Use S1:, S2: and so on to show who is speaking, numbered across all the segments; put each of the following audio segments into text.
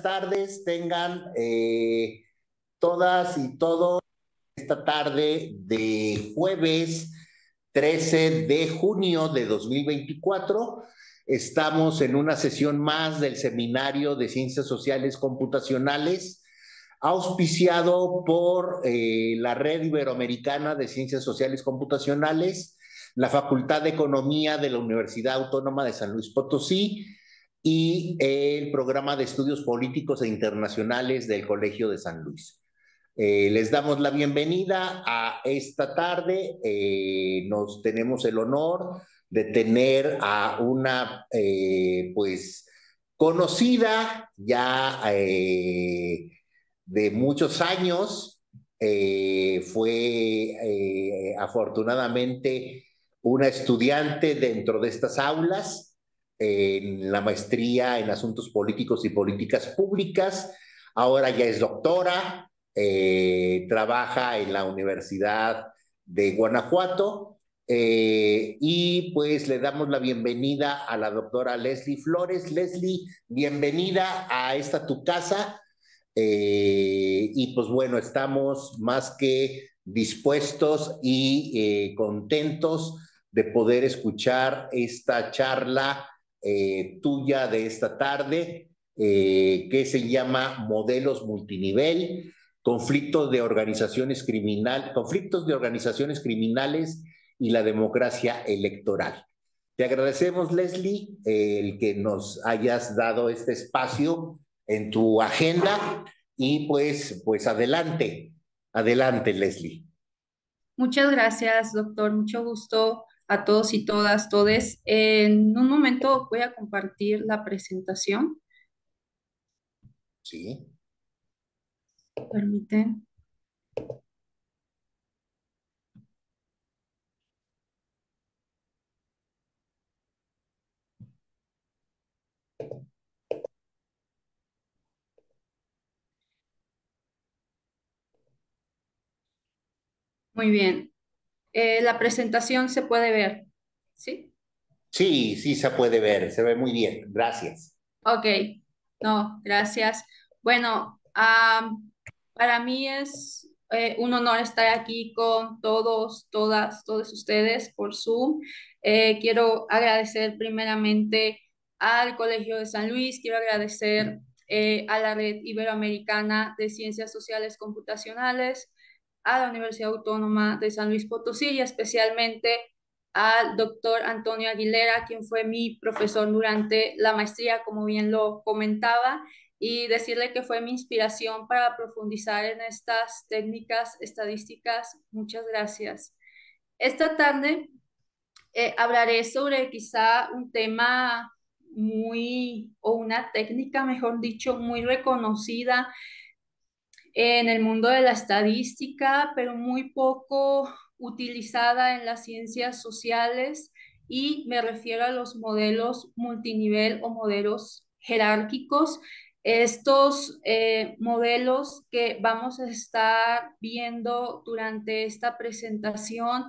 S1: buenas tardes tengan todas y todos esta tarde de jueves 13 de junio de 2024. Estamos en una sesión más del Seminario de Ciencias Sociales Computacionales, auspiciado por la Red Iberoamericana de Ciencias Sociales Computacionales, la Facultad de Economía de la Universidad Autónoma de San Luis Potosí y el Programa de Estudios Políticos e Internacionales del Colegio de San Luis. Les damos la bienvenida a esta tarde. Nos tenemos el honor de tener a una pues conocida ya de muchos años. Fue afortunadamente una estudiante dentro de estas aulas en la maestría en Asuntos Políticos y Políticas Públicas. Ahora ya es doctora, trabaja en la Universidad de Guanajuato y pues le damos la bienvenida a la doctora Leslie Flores. Leslie, bienvenida a esta tu casa y pues bueno, estamos más que dispuestos y contentos de poder escuchar esta charla tuya de esta tarde, que se llama Modelos Multinivel, conflictos de organizaciones criminales y la democracia electoral. Te agradecemos, Leslie, el que nos hayas dado este espacio en tu agenda y pues adelante, Leslie.
S2: Muchas gracias, doctor. Mucho gusto a todos y todas, todes. En un momento voy a compartir la presentación.
S1: Sí.
S2: Permiten. Muy bien. La presentación se puede ver, ¿sí?
S1: Sí, sí se puede ver, se ve muy bien. Gracias.
S2: Ok. No, gracias. Bueno, para mí es un honor estar aquí con todos, todas, todos ustedes por Zoom. Quiero agradecer primeramente al Colegio de San Luis, quiero agradecer a la Red Iberoamericana de Ciencias Sociales Computacionales, a la Universidad Autónoma de San Luis Potosí y especialmente al doctor Antonio Aguilera, quien fue mi profesor durante la maestría, como bien lo comentaba, y decirle que fue mi inspiración para profundizar en estas técnicas estadísticas. Muchas gracias. Esta tarde hablaré sobre quizá un tema o una técnica, mejor dicho, muy reconocida en el mundo de la estadística, pero muy poco utilizada en las ciencias sociales, y me refiero a los modelos multinivel o modelos jerárquicos. Estos modelos que vamos a estar viendo durante esta presentación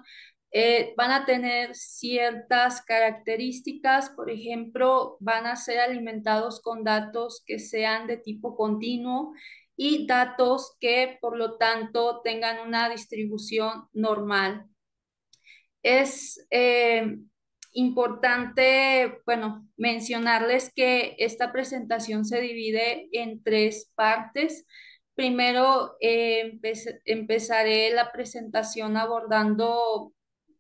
S2: van a tener ciertas características. Por ejemplo, van a ser alimentados con datos que sean de tipo continuo y datos que, por lo tanto, tengan una distribución normal. Es importante, bueno, mencionarles que esta presentación se divide en tres partes. Primero, empezaré la presentación abordando,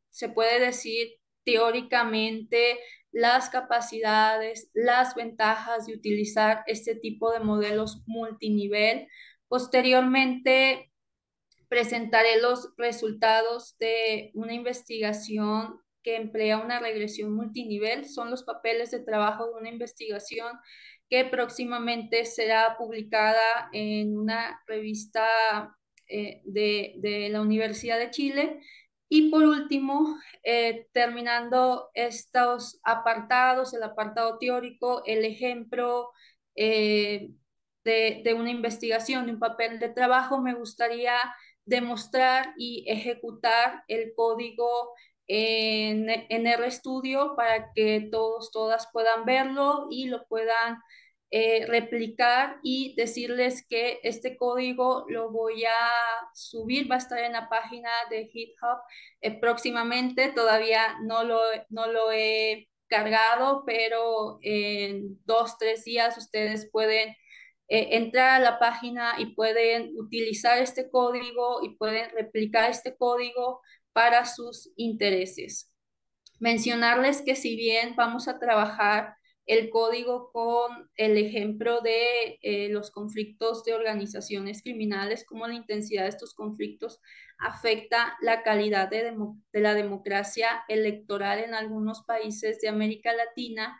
S2: se puede decir teóricamente, las capacidades, las ventajas de utilizar este tipo de modelos multinivel. Posteriormente, presentaré los resultados de una investigación que emplea una regresión multinivel. Son los papeles de trabajo de una investigación que próximamente será publicada en una revista de la Universidad de Chile. Y por último, terminando estos apartados, el apartado teórico, el ejemplo de una investigación, de un papel de trabajo, me gustaría demostrar y ejecutar el código en RStudio para que todos, todas puedan verlo y lo puedan replicar y decirles que este código lo voy a subir, va a estar en la página de GitHub próximamente. Todavía no lo he cargado, pero en 2, 3 días ustedes pueden entrar a la página y pueden utilizar este código y pueden replicar este código para sus intereses. Mencionarles que si bien vamos a trabajar el código con el ejemplo de los conflictos de organizaciones criminales, cómo la intensidad de estos conflictos afecta la calidad de la democracia electoral en algunos países de América Latina.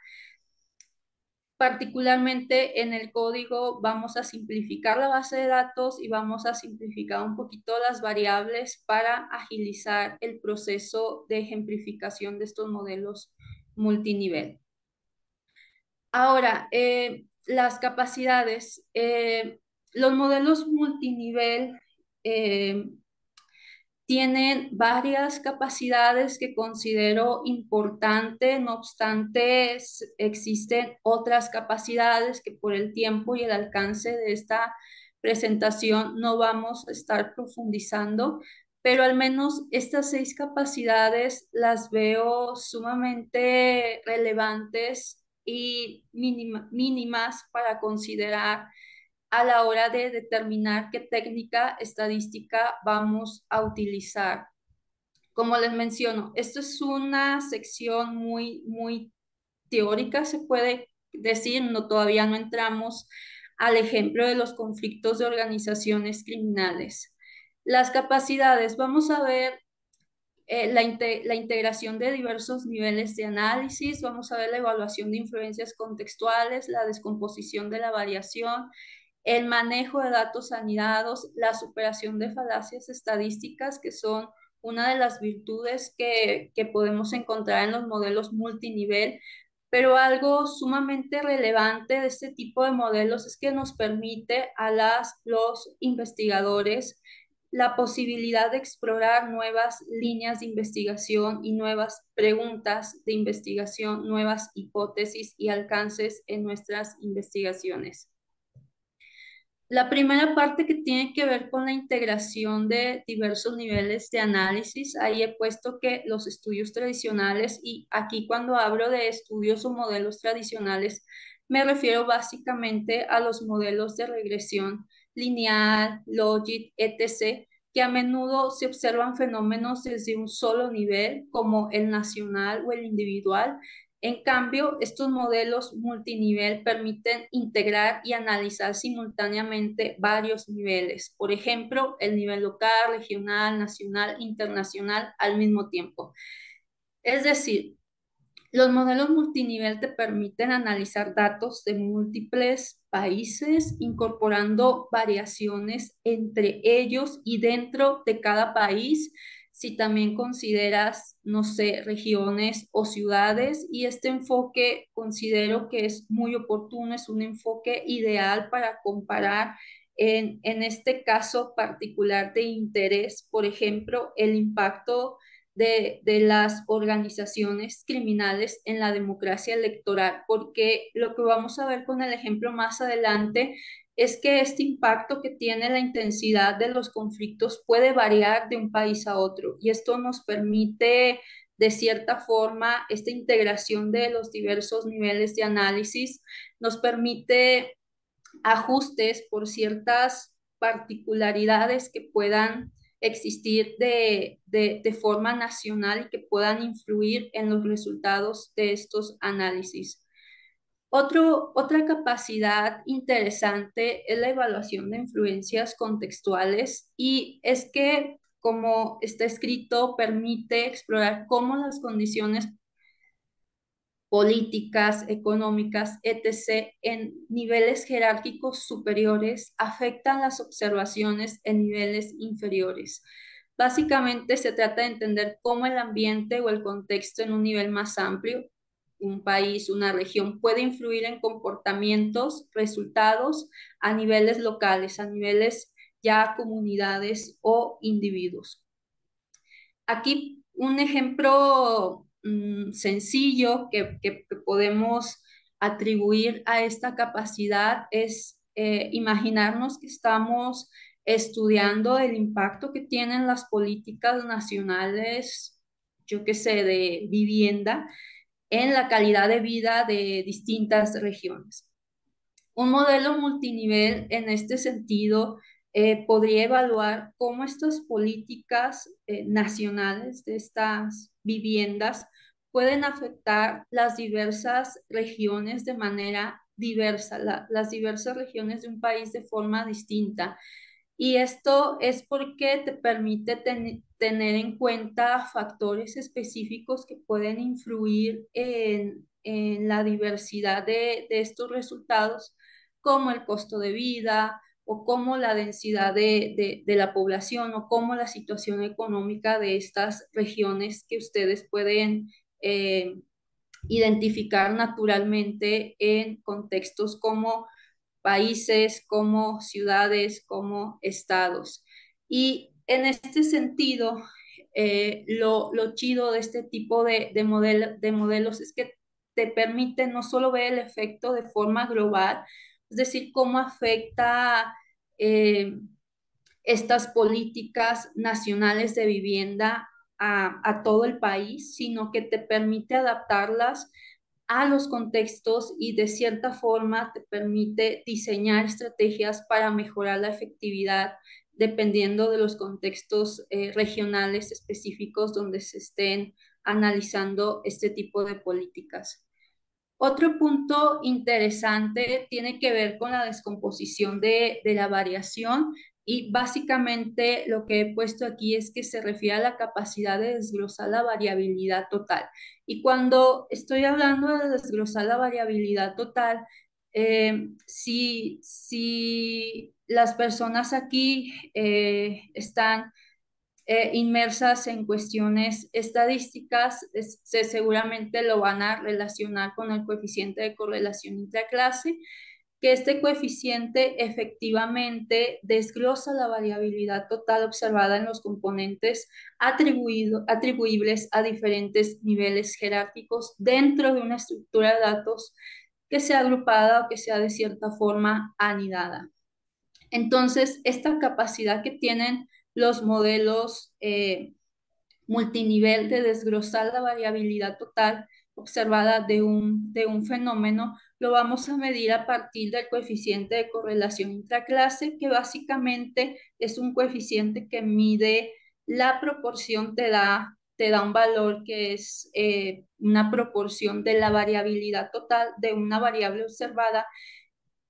S2: Particularmente en el código vamos a simplificar la base de datos y vamos a simplificar un poquito las variables para agilizar el proceso de ejemplificación de estos modelos multinivel. Ahora, las capacidades. Los modelos multinivel tienen varias capacidades que considero importante, no obstante, existen otras capacidades que por el tiempo y el alcance de esta presentación no vamos a estar profundizando, pero al menos estas 6 capacidades las veo sumamente relevantes y mínimas para considerar a la hora de determinar qué técnica estadística vamos a utilizar. Como les menciono, esto es una sección muy teórica, se puede decir, todavía no entramos al ejemplo de los conflictos de organizaciones criminales. Las capacidades, vamos a ver la integración de diversos niveles de análisis, vamos a ver la evaluación de influencias contextuales, la descomposición de la variación, el manejo de datos anidados, la superación de falacias estadísticas, que son una de las virtudes que podemos encontrar en los modelos multinivel, pero algo sumamente relevante de este tipo de modelos es que nos permite a los investigadores la posibilidad de explorar nuevas líneas de investigación y nuevas preguntas de investigación, nuevas hipótesis y alcances en nuestras investigaciones. La primera parte que tiene que ver con la integración de diversos niveles de análisis, ahí he puesto que los estudios tradicionales, y aquí cuando hablo de estudios o modelos tradicionales, me refiero básicamente a los modelos de regresión lineal, logit, etc., que a menudo se observan fenómenos desde un solo nivel, como el nacional o el individual. En cambio, estos modelos multinivel permiten integrar y analizar simultáneamente varios niveles, por ejemplo, el nivel local, regional, nacional, internacional al mismo tiempo. Es decir, los modelos multinivel te permiten analizar datos de múltiples países, incorporando variaciones entre ellos y dentro de cada país. Si también consideras, no sé, regiones o ciudades, y este enfoque considero que es muy oportuno, es un enfoque ideal para comparar en este caso particular de interés, por ejemplo, el impacto de las organizaciones criminales en la democracia electoral, porque lo que vamos a ver con el ejemplo más adelante es que este impacto que tiene la intensidad de los conflictos puede variar de un país a otro y esto nos permite, de cierta forma, esta integración de los diversos niveles de análisis, nos permite ajustes por ciertas particularidades que puedan existir de forma nacional y que puedan influir en los resultados de estos análisis. Otra capacidad interesante es la evaluación de influencias contextuales y es que, como está escrito, permite explorar cómo las condiciones políticas, económicas, etc., en niveles jerárquicos superiores afectan las observaciones en niveles inferiores. Básicamente se trata de entender cómo el ambiente o el contexto en un nivel más amplio, un país, una región, puede influir en comportamientos, resultados a niveles locales, a niveles ya comunidades o individuos. Aquí un ejemplo sencillo que podemos atribuir a esta capacidad es imaginarnos que estamos estudiando el impacto que tienen las políticas nacionales, yo qué sé, de vivienda en la calidad de vida de distintas regiones. Un modelo multinivel en este sentido podría evaluar cómo estas políticas nacionales de estas viviendas pueden afectar las diversas regiones de manera diversa, las diversas regiones de un país de forma distinta. Y esto es porque te permite tener en cuenta factores específicos que pueden influir en la diversidad de estos resultados, como el costo de vida o como la densidad de la población o como la situación económica de estas regiones que ustedes pueden identificar naturalmente en contextos como países, como ciudades, como estados. Y en este sentido, lo chido de este tipo de modelos es que te permite no solo ver el efecto de forma global, es decir, cómo afecta estas políticas nacionales de vivienda a todo el país, sino que te permite adaptarlas a los contextos y de cierta forma te permite diseñar estrategias para mejorar la efectividad dependiendo de los contextos regionales específicos donde se estén analizando este tipo de políticas. Otro punto interesante tiene que ver con la descomposición de la variación y básicamente lo que he puesto aquí es que se refiere a la capacidad de desglosar la variabilidad total. Y cuando estoy hablando de desglosar la variabilidad total, si las personas aquí están inmersas en cuestiones estadísticas, seguramente lo van a relacionar con el coeficiente de correlación intraclase, que este coeficiente efectivamente desglosa la variabilidad total observada en los componentes atribuibles a diferentes niveles jerárquicos dentro de una estructura de datos que sea agrupada o que sea de cierta forma anidada. Entonces, esta capacidad que tienen los modelos multinivel de desglosar la variabilidad total observada de un fenómeno, lo vamos a medir a partir del coeficiente de correlación intraclase, que básicamente es un coeficiente que mide la proporción, te da un valor que es una proporción de la variabilidad total de una variable observada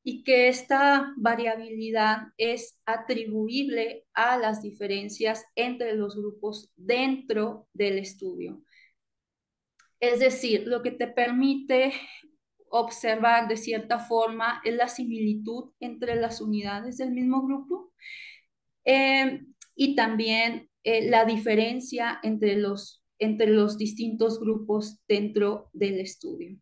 S2: y que esta variabilidad es atribuible a las diferencias entre los grupos dentro del estudio. Es decir, lo que te permite observar de cierta forma es la similitud entre las unidades del mismo grupo y también la diferencia entre los distintos grupos dentro del estudio.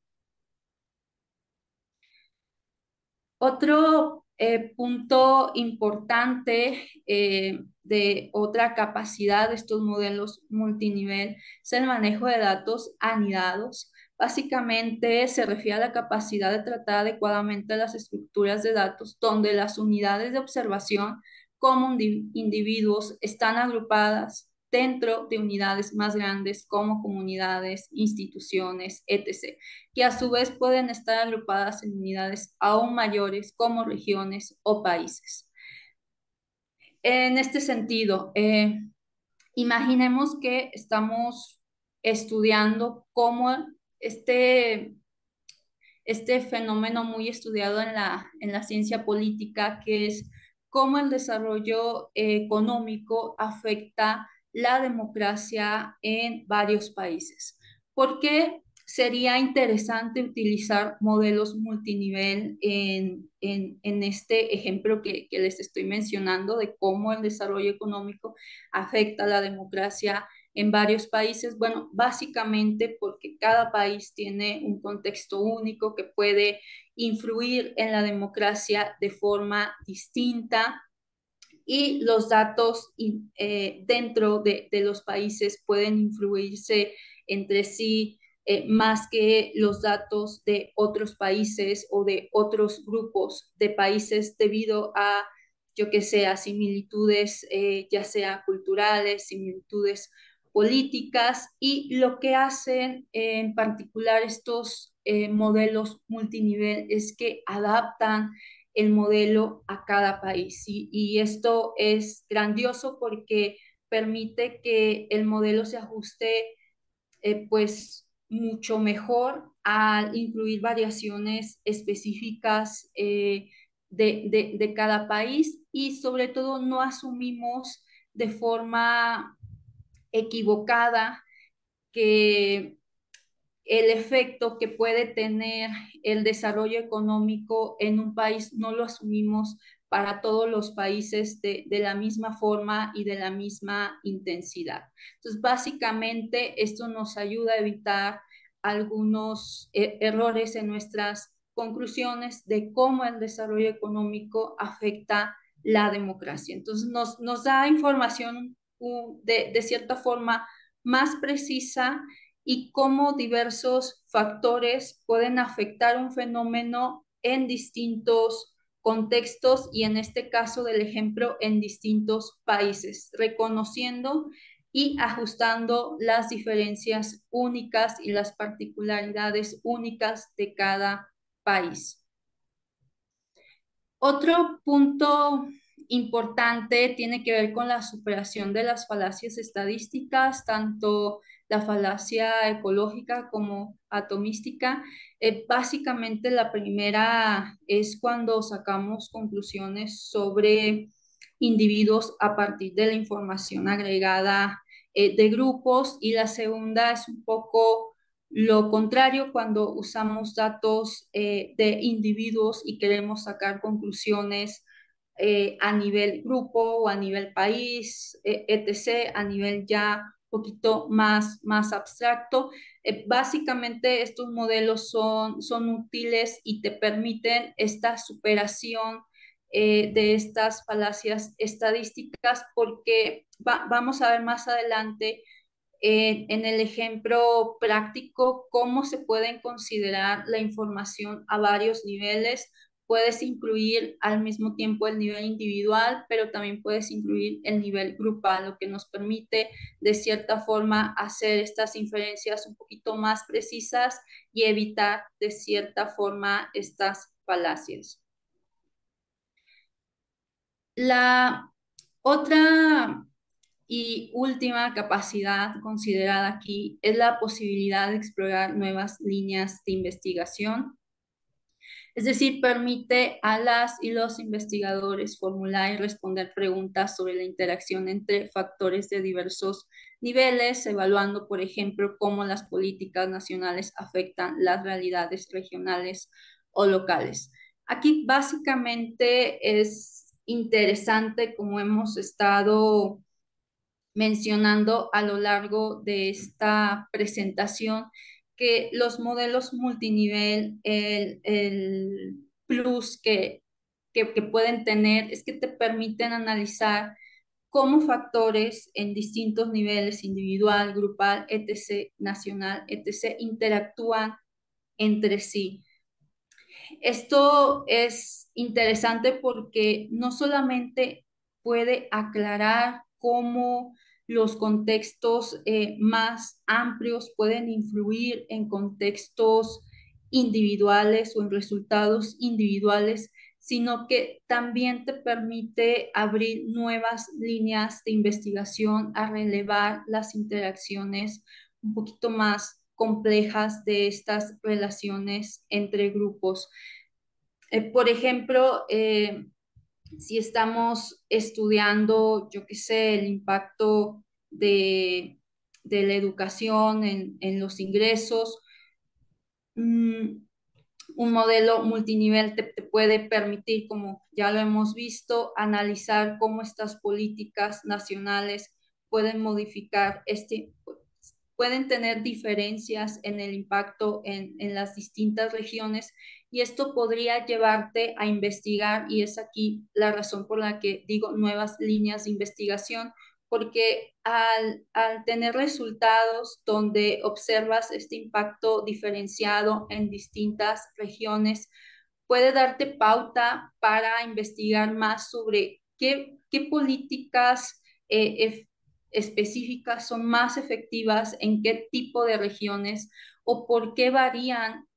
S2: Otro punto importante de otra capacidad de estos modelos multinivel es el manejo de datos anidados. Básicamente se refiere a la capacidad de tratar adecuadamente las estructuras de datos donde las unidades de observación como individuos están agrupadas dentro de unidades más grandes como comunidades, instituciones, etc., que a su vez pueden estar agrupadas en unidades aún mayores como regiones o países. En este sentido, imaginemos que estamos estudiando cómo este fenómeno muy estudiado en la ciencia política, que es cómo el desarrollo económico afecta la democracia en varios países. ¿Por qué sería interesante utilizar modelos multinivel en este ejemplo que les estoy mencionando de cómo el desarrollo económico afecta la democracia en varios países? Bueno, básicamente porque cada país tiene un contexto único que puede influir en la democracia de forma distinta y los datos dentro de los países pueden influirse entre sí más que los datos de otros países o de otros grupos de países debido a, yo que sé, a similitudes, ya sea culturales, similitudes políticas, y lo que hacen en particular estos modelos multinivel es que adaptan el modelo a cada país. Y esto es grandioso porque permite que el modelo se ajuste pues mucho mejor al incluir variaciones específicas de cada país, y sobre todo no asumimos de forma equivocada que el efecto que puede tener el desarrollo económico en un país no lo asumimos para todos los países de la misma forma y de la misma intensidad. Entonces, básicamente, esto nos ayuda a evitar algunos errores en nuestras conclusiones de cómo el desarrollo económico afecta la democracia. Entonces, nos da información de cierta forma más precisa, y cómo diversos factores pueden afectar un fenómeno en distintos contextos, y en este caso del ejemplo en distintos países, reconociendo y ajustando las diferencias únicas y las particularidades únicas de cada país. Otro punto importante tiene que ver con la superación de las falacias estadísticas, tanto la falacia ecológica como atomística. Básicamente la primera es cuando sacamos conclusiones sobre individuos a partir de la información agregada de grupos, y la segunda es un poco lo contrario, cuando usamos datos de individuos y queremos sacar conclusiones a nivel grupo o a nivel país, etc., a nivel ya un poquito más abstracto. Básicamente estos modelos son útiles y te permiten esta superación de estas falacias estadísticas, porque vamos a ver más adelante en el ejemplo práctico cómo se pueden considerar la información a varios niveles. Puedes incluir al mismo tiempo el nivel individual, pero también puedes incluir el nivel grupal, lo que nos permite de cierta forma hacer estas inferencias un poquito más precisas y evitar de cierta forma estas falacias. La otra y última capacidad considerada aquí es la posibilidad de explorar nuevas líneas de investigación. Es decir, permite a las y los investigadores formular y responder preguntas sobre la interacción entre factores de diversos niveles, evaluando, por ejemplo, cómo las políticas nacionales afectan las realidades regionales o locales. Aquí básicamente es interesante, como hemos estado mencionando a lo largo de esta presentación, que los modelos multinivel, el plus que pueden tener es que te permiten analizar cómo factores en distintos niveles, individual, grupal, etc., nacional, etc., interactúan entre sí. Esto es interesante porque no solamente puede aclarar cómo los contextos más amplios pueden influir en contextos individuales o en resultados individuales, sino que también te permite abrir nuevas líneas de investigación a relevar las interacciones un poquito más complejas de estas relaciones entre grupos. Por ejemplo, si estamos estudiando, yo qué sé, el impacto de la educación en los ingresos, un modelo multinivel te puede permitir, como ya lo hemos visto, analizar cómo estas políticas nacionales pueden modificar pueden tener diferencias en el impacto en las distintas regiones, y esto podría llevarte a investigar, y es aquí la razón por la que digo nuevas líneas de investigación, porque al tener resultados donde observas este impacto diferenciado en distintas regiones, puede darte pauta para investigar más sobre qué políticas específicas son más efectivas en qué tipo de regiones o por qué varían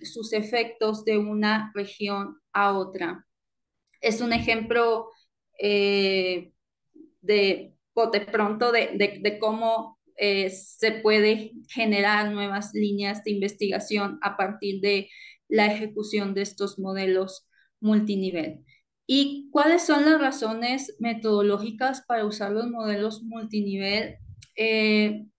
S2: sus efectos de una región a otra. Es un ejemplo de pronto de cómo se puede generar nuevas líneas de investigación a partir de la ejecución de estos modelos multinivel. ¿Y cuáles son las razones metodológicas para usar los modelos multinivel?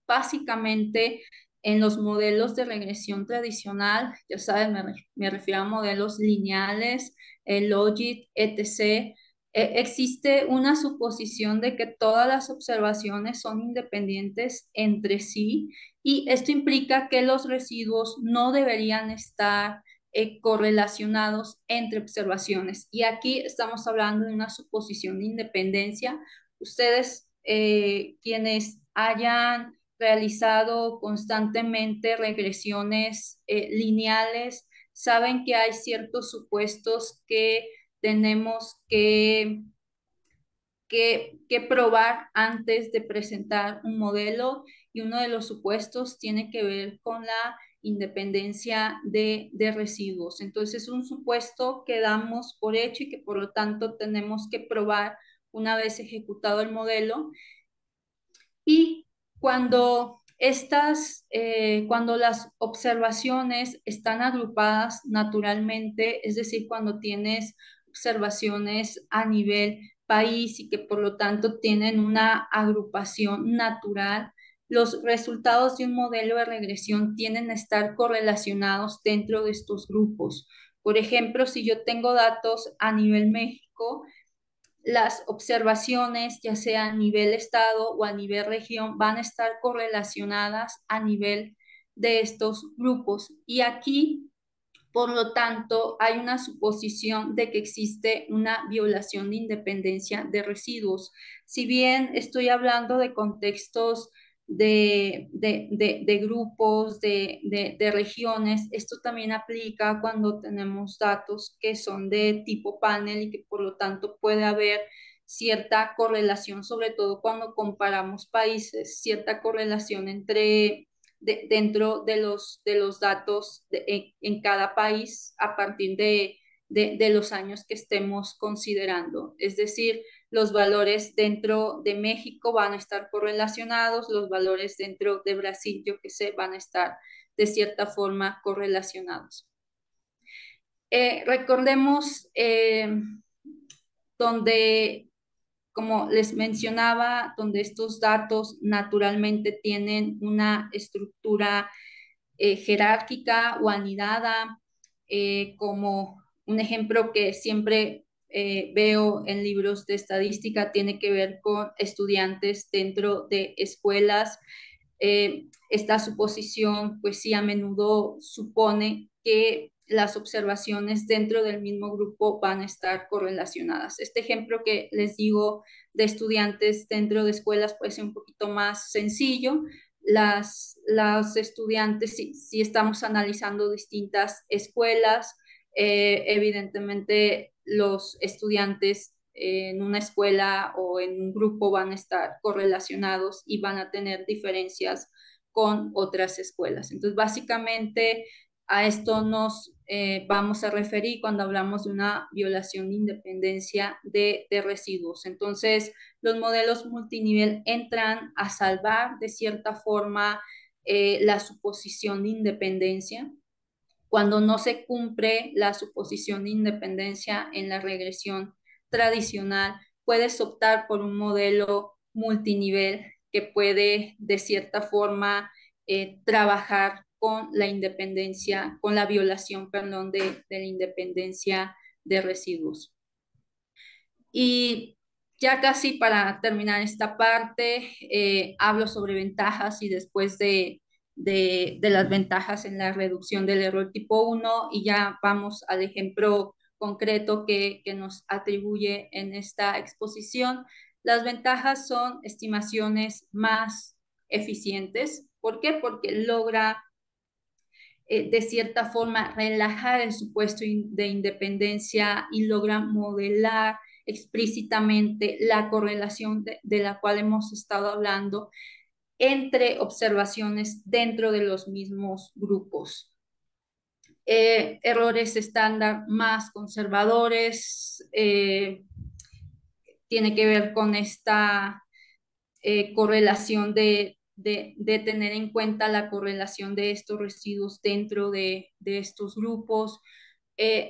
S2: Básicamente, en los modelos de regresión tradicional, ya saben, me refiero a modelos lineales, Logit, etc., existe una suposición de que todas las observaciones son independientes entre sí y esto implica que los residuos no deberían estar correlacionados entre observaciones. Y aquí estamos hablando de una suposición de independencia. Ustedes, quienes hayan realizado constantemente regresiones lineales, saben que hay ciertos supuestos que tenemos que probar antes de presentar un modelo y uno de los supuestos tiene que ver con la independencia de residuos. Entonces, es un supuesto que damos por hecho y que por lo tanto tenemos que probar una vez ejecutado el modelo. Y cuando las observaciones están agrupadas naturalmente, es decir, cuando tienes observaciones a nivel país y que por lo tanto tienen una agrupación natural, los resultados de un modelo de regresión tienden a estar correlacionados dentro de estos grupos. Por ejemplo, si yo tengo datos a nivel México, las observaciones, ya sea a nivel estado o a nivel región, van a estar correlacionadas a nivel de estos grupos. Y aquí, por lo tanto, hay una suposición de que existe una violación de independencia de residuos. Si bien estoy hablando de contextos de grupos, de regiones, esto también aplica cuando tenemos datos que son de tipo panel y que por lo tanto puede haber cierta correlación, sobre todo cuando comparamos países, cierta correlación dentro de los datos en cada país a partir de los años que estemos considerando. Es decir, los valores dentro de México van a estar correlacionados, los valores dentro de Brasil, yo que sé, van a estar de cierta forma correlacionados. Recordemos donde, como les mencionaba, donde estos datos naturalmente tienen una estructura jerárquica o anidada, como un ejemplo que siempre veo en libros de estadística tiene que ver con estudiantes dentro de escuelas. Esta suposición, pues sí, a menudo supone que las observaciones dentro del mismo grupo van a estar correlacionadas. Este ejemplo que les digo de estudiantes dentro de escuelas puede ser un poquito más sencillo. Las estudiantes, si estamos analizando distintas escuelas, evidentemente los estudiantes en una escuela o en un grupo van a estar correlacionados y van a tener diferencias con otras escuelas. Entonces, básicamente a esto nos vamos a referir cuando hablamos de una violación de independencia de residuos. Entonces, los modelos multinivel entran a salvar de cierta forma la suposición de independencia. Cuando no se cumple la suposición de independencia en la regresión tradicional, puedes optar por un modelo multinivel que puede de cierta forma trabajar con la independencia, con la violación, perdón, de la independencia de residuos. Y ya casi para terminar esta parte, hablo sobre ventajas y después de las ventajas en la reducción del error tipo 1 y ya vamos al ejemplo concreto que nos atribuye en esta exposición. Las ventajas son estimaciones más eficientes. ¿Por qué? Porque logra de cierta forma relajar el supuesto de independencia y logra modelar explícitamente la correlación de la cual hemos estado hablando entre observaciones dentro de los mismos grupos. Errores estándar más conservadores, tiene que ver con esta correlación de tener en cuenta la correlación de estos residuos dentro de estos grupos.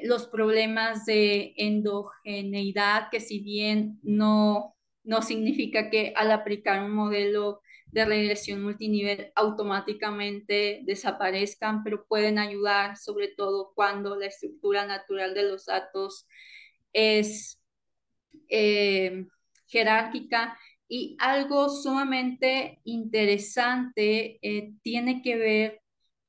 S2: Los problemas de endogeneidad, que si bien no significa que al aplicar un modelo de regresión multinivel automáticamente desaparezcan, pero pueden ayudar, sobre todo cuando la estructura natural de los datos es eh, jerárquica. Y algo sumamente interesante tiene que ver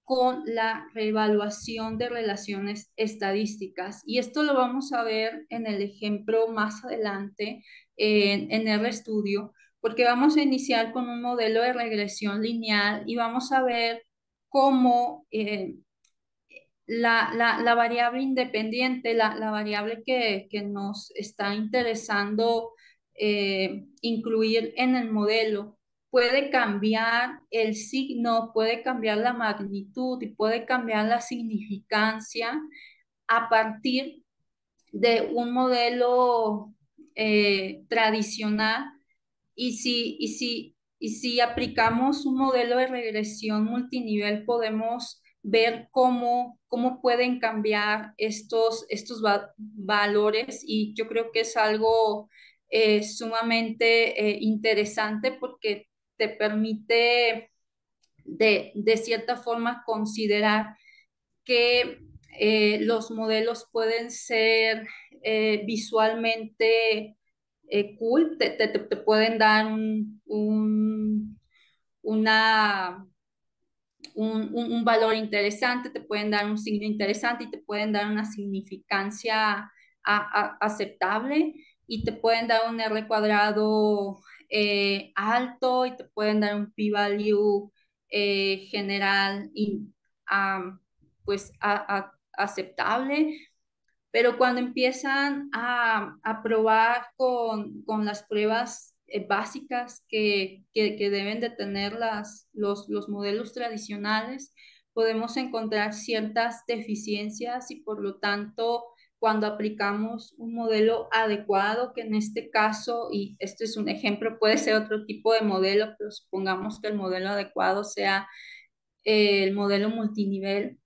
S2: con la reevaluación de relaciones estadísticas. Y esto lo vamos a ver en el ejemplo más adelante en el estudio, porque vamos a iniciar con un modelo de regresión lineal y vamos a ver cómo la variable independiente, la variable que nos está interesando incluir en el modelo, puede cambiar el signo, puede cambiar la magnitud y puede cambiar la significancia a partir de un modelo tradicional. Y si aplicamos un modelo de regresión multinivel, podemos ver cómo pueden cambiar estos valores. Y yo creo que es algo sumamente interesante, porque te permite de cierta forma considerar que los modelos pueden ser visualmente cool, te pueden dar una, un valor interesante, te pueden dar un signo interesante y te pueden dar una significancia aceptable, y te pueden dar un R cuadrado alto, y te pueden dar un p-value general pues aceptable. Pero cuando empiezan a probar con las pruebas básicas que deben de tener los modelos tradicionales, podemos encontrar ciertas deficiencias. Y por lo tanto, cuando aplicamos un modelo adecuado, que en este caso, y este es un ejemplo, puede ser otro tipo de modelo, pero supongamos que el modelo adecuado sea el modelo multinivel,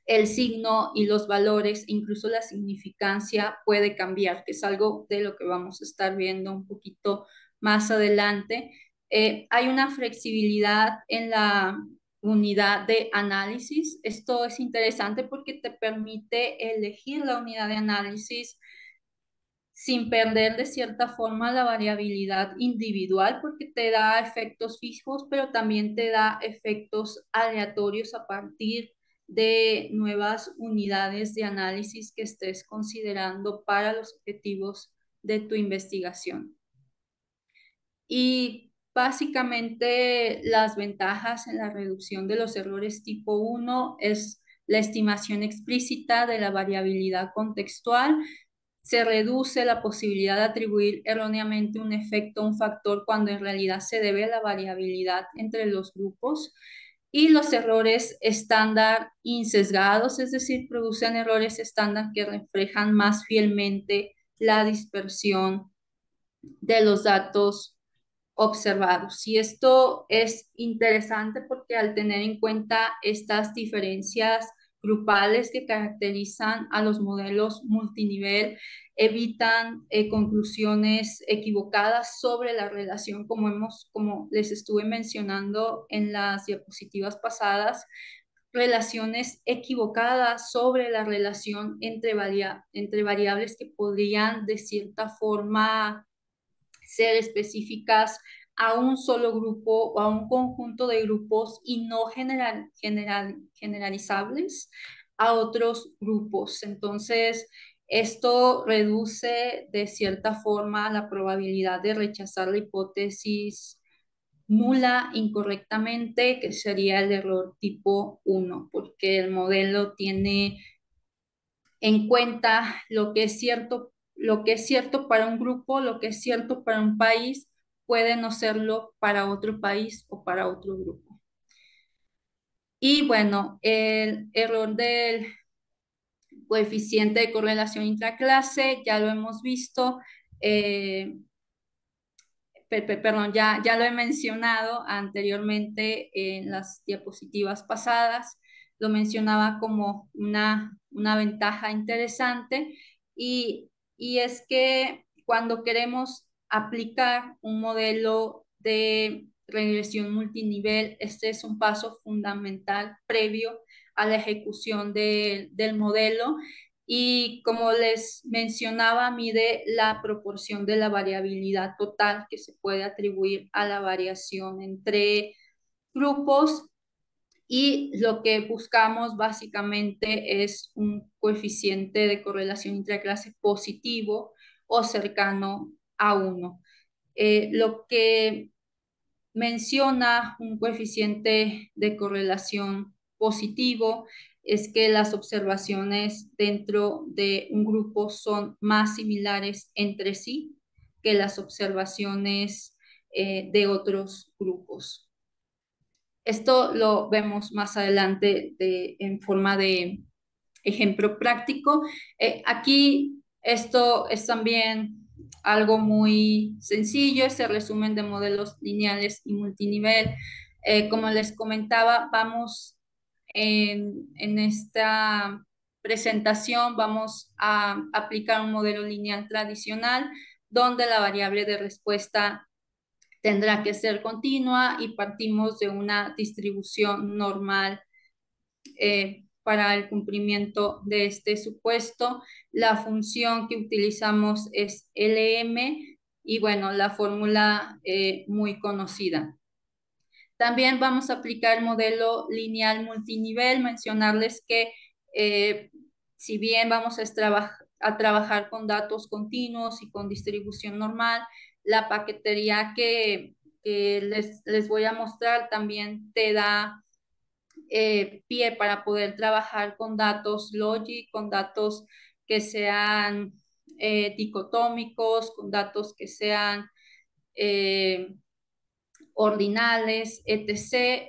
S2: el signo y los valores, incluso la significancia puede cambiar, que es algo de lo que vamos a estar viendo un poquito más adelante. Hay una flexibilidad en la unidad de análisis. Esto es interesante porque te permite elegir la unidad de análisis sin perder de cierta forma la variabilidad individual, porque te da efectos fijos, pero también te da efectos aleatorios a partir de nuevas unidades de análisis que estés considerando para los objetivos de tu investigación. Y básicamente las ventajas en la reducción de los errores tipo 1 es la estimación explícita de la variabilidad contextual. Se reduce la posibilidad de atribuir erróneamente un efecto a un factor cuando en realidad se debe a la variabilidad entre los grupos. Y los errores estándar insesgados, es decir, producen errores estándar que reflejan más fielmente la dispersión de los datos observados. Y esto es interesante porque al tener en cuenta estas diferencias grupales que caracterizan a los modelos multinivel, evitan conclusiones equivocadas sobre la relación, como les estuve mencionando en las diapositivas pasadas, relaciones equivocadas sobre la relación entre variables que podrían de cierta forma ser específicas a un solo grupo o a un conjunto de grupos, y no generalizables a otros grupos. Entonces, Esto reduce de cierta forma la probabilidad de rechazar la hipótesis nula incorrectamente, que sería el error tipo 1, porque el modelo tiene en cuenta lo que es cierto para un grupo, lo que es cierto para un país, puede no serlo para otro país o para otro grupo. Y bueno, el error del coeficiente de correlación intraclase, ya lo hemos visto. Perdón, ya lo he mencionado anteriormente en las diapositivas pasadas, lo mencionaba como una ventaja interesante y es que cuando queremos aplicar un modelo de regresión multinivel, este es un paso fundamental previo a la ejecución del modelo y como les mencionaba, mide la proporción de la variabilidad total que se puede atribuir a la variación entre grupos y lo que buscamos básicamente es un coeficiente de correlación intraclase positivo o cercano a 1. Lo que menciona un coeficiente de correlación positivo es que las observaciones dentro de un grupo son más similares entre sí que las observaciones de otros grupos. Esto lo vemos más adelante en forma de ejemplo práctico. Aquí esto es también algo muy sencillo, es el resumen de modelos lineales y multinivel. Como les comentaba, vamos en esta presentación, vamos a aplicar un modelo lineal tradicional donde la variable de respuesta tendrá que ser continua y partimos de una distribución normal para el cumplimiento de este supuesto. La función que utilizamos es LM y bueno, la fórmula muy conocida. También vamos a aplicar el modelo lineal multinivel, mencionarles que si bien vamos a trabajar con datos continuos y con distribución normal, la paquetería que les voy a mostrar también te da pie para poder trabajar con datos logic, con datos que sean dicotómicos, con datos que sean ordinales, etc.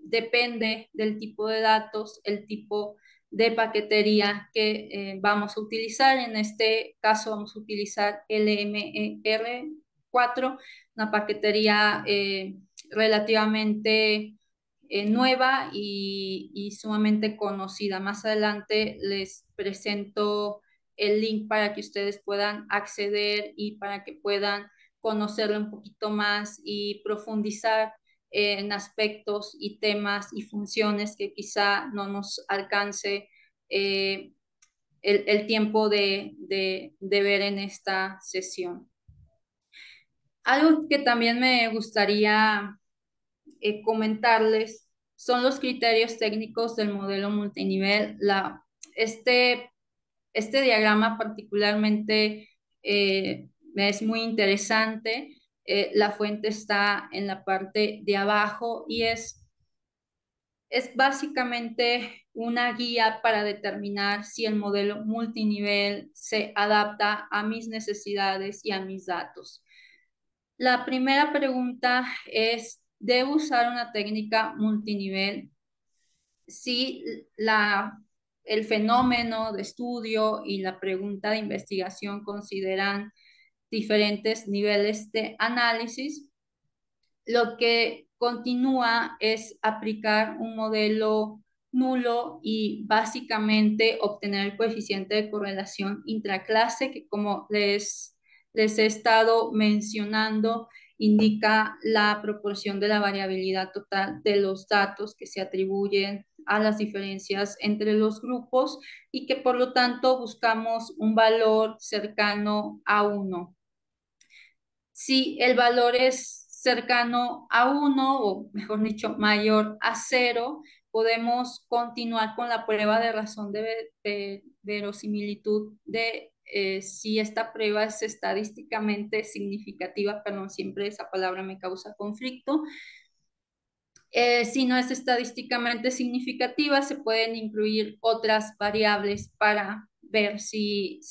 S2: Depende del tipo de datos, el tipo de paquetería que vamos a utilizar. En este caso vamos a utilizar LMR4, una paquetería relativamente nueva y sumamente conocida. Más adelante les presento el link para que ustedes puedan acceder y para que puedan conocerlo un poquito más y profundizar en aspectos y temas y funciones que quizá no nos alcance el tiempo de ver en esta sesión. Algo que también me gustaría comentarles son los criterios técnicos del modelo multinivel. Este, este diagrama particularmente es muy interesante. La fuente está en la parte de abajo y es básicamente una guía para determinar si el modelo multinivel se adapta a mis necesidades y a mis datos. La primera pregunta es, ¿debo usar una técnica multinivel? Si el fenómeno de estudio y la pregunta de investigación consideran diferentes niveles de análisis, lo que continúa es aplicar un modelo nulo y básicamente obtener el coeficiente de correlación intraclase que como les he estado mencionando indica la proporción de la variabilidad total de los datos que se atribuyen a las diferencias entre los grupos y que por lo tanto buscamos un valor cercano a 1. Si el valor es cercano a 1 o mejor dicho mayor a 0, podemos continuar con la prueba de razón de verosimilitud de si esta prueba es estadísticamente significativa, perdón, siempre esa palabra me causa conflicto. Si no es estadísticamente significativa, se pueden incluir otras variables para ver si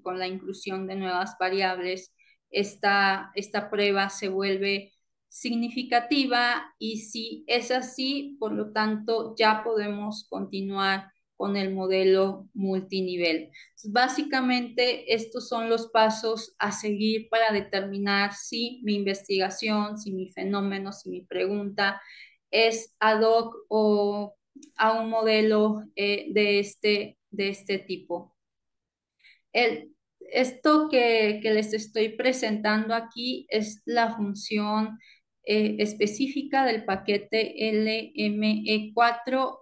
S2: con la inclusión de nuevas variables esta prueba se vuelve significativa, y si es así, por lo tanto, ya podemos continuar con el modelo multinivel. Básicamente, estos son los pasos a seguir para determinar si mi investigación, si mi fenómeno, si mi pregunta es ad hoc o a un modelo de este tipo. Esto que les estoy presentando aquí es la función específica del paquete LME4.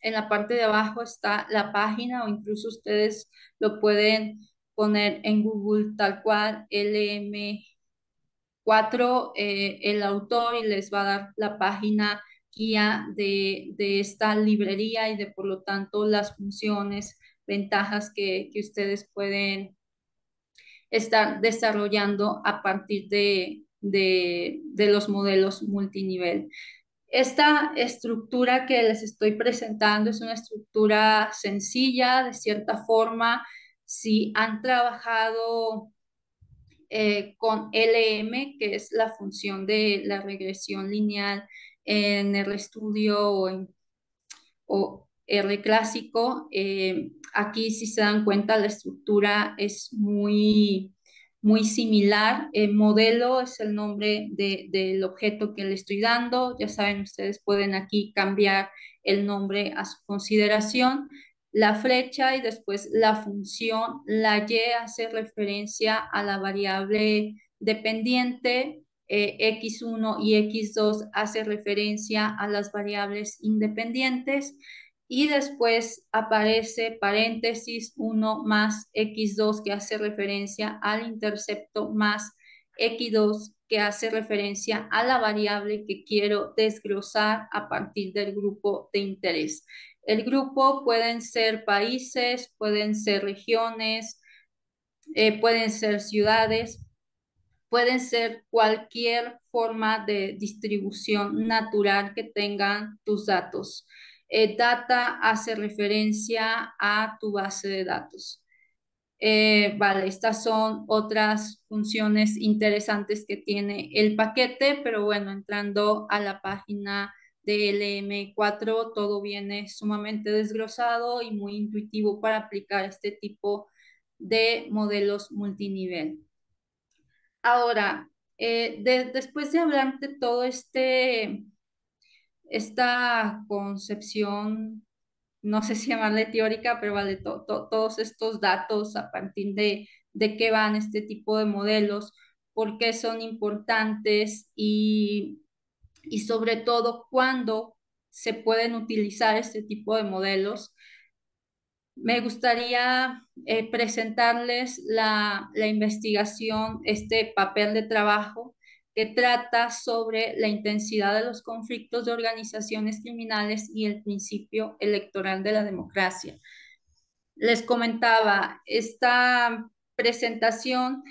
S2: En la parte de abajo está la página, o incluso ustedes lo pueden poner en Google tal cual, LM4, el autor, y les va a dar la página guía de esta librería y de, por lo tanto, las funciones, ventajas que ustedes pueden estar desarrollando a partir de los modelos multinivel. Esta estructura que les estoy presentando es una estructura sencilla, de cierta forma. Si han trabajado con LM, que es la función de la regresión lineal en RStudio o R clásico, aquí, si se dan cuenta, la estructura es muy similar. El modelo es el nombre del objeto que le estoy dando. Ya saben, ustedes pueden aquí cambiar el nombre a su consideración. La flecha y después la función, la Y hace referencia a la variable dependiente, X1 y X2 hace referencia a las variables independientes, y después aparece paréntesis 1 más X2 que hace referencia al intercepto, más X2 que hace referencia a la variable que quiero desglosar a partir del grupo de interés. El grupo pueden ser países, pueden ser regiones, pueden ser ciudades, pueden ser cualquier forma de distribución natural que tengan tus datos. Data hace referencia a tu base de datos. Vale, estas son otras funciones interesantes que tiene el paquete, pero bueno, entrando a la página de LM4, todo viene sumamente desglosado y muy intuitivo para aplicar este tipo de modelos multinivel. Ahora, después de hablar de todo esta concepción, no sé si llamarle teórica, pero vale, todos estos datos a partir de qué van este tipo de modelos, por qué son importantes, y sobre todo cuándo se pueden utilizar este tipo de modelos. Me gustaría presentarles la investigación, este papel de trabajo que trata sobre la intensidad de los conflictos de organizaciones criminales y el principio electoral de la democracia. Les comentaba, esta presentación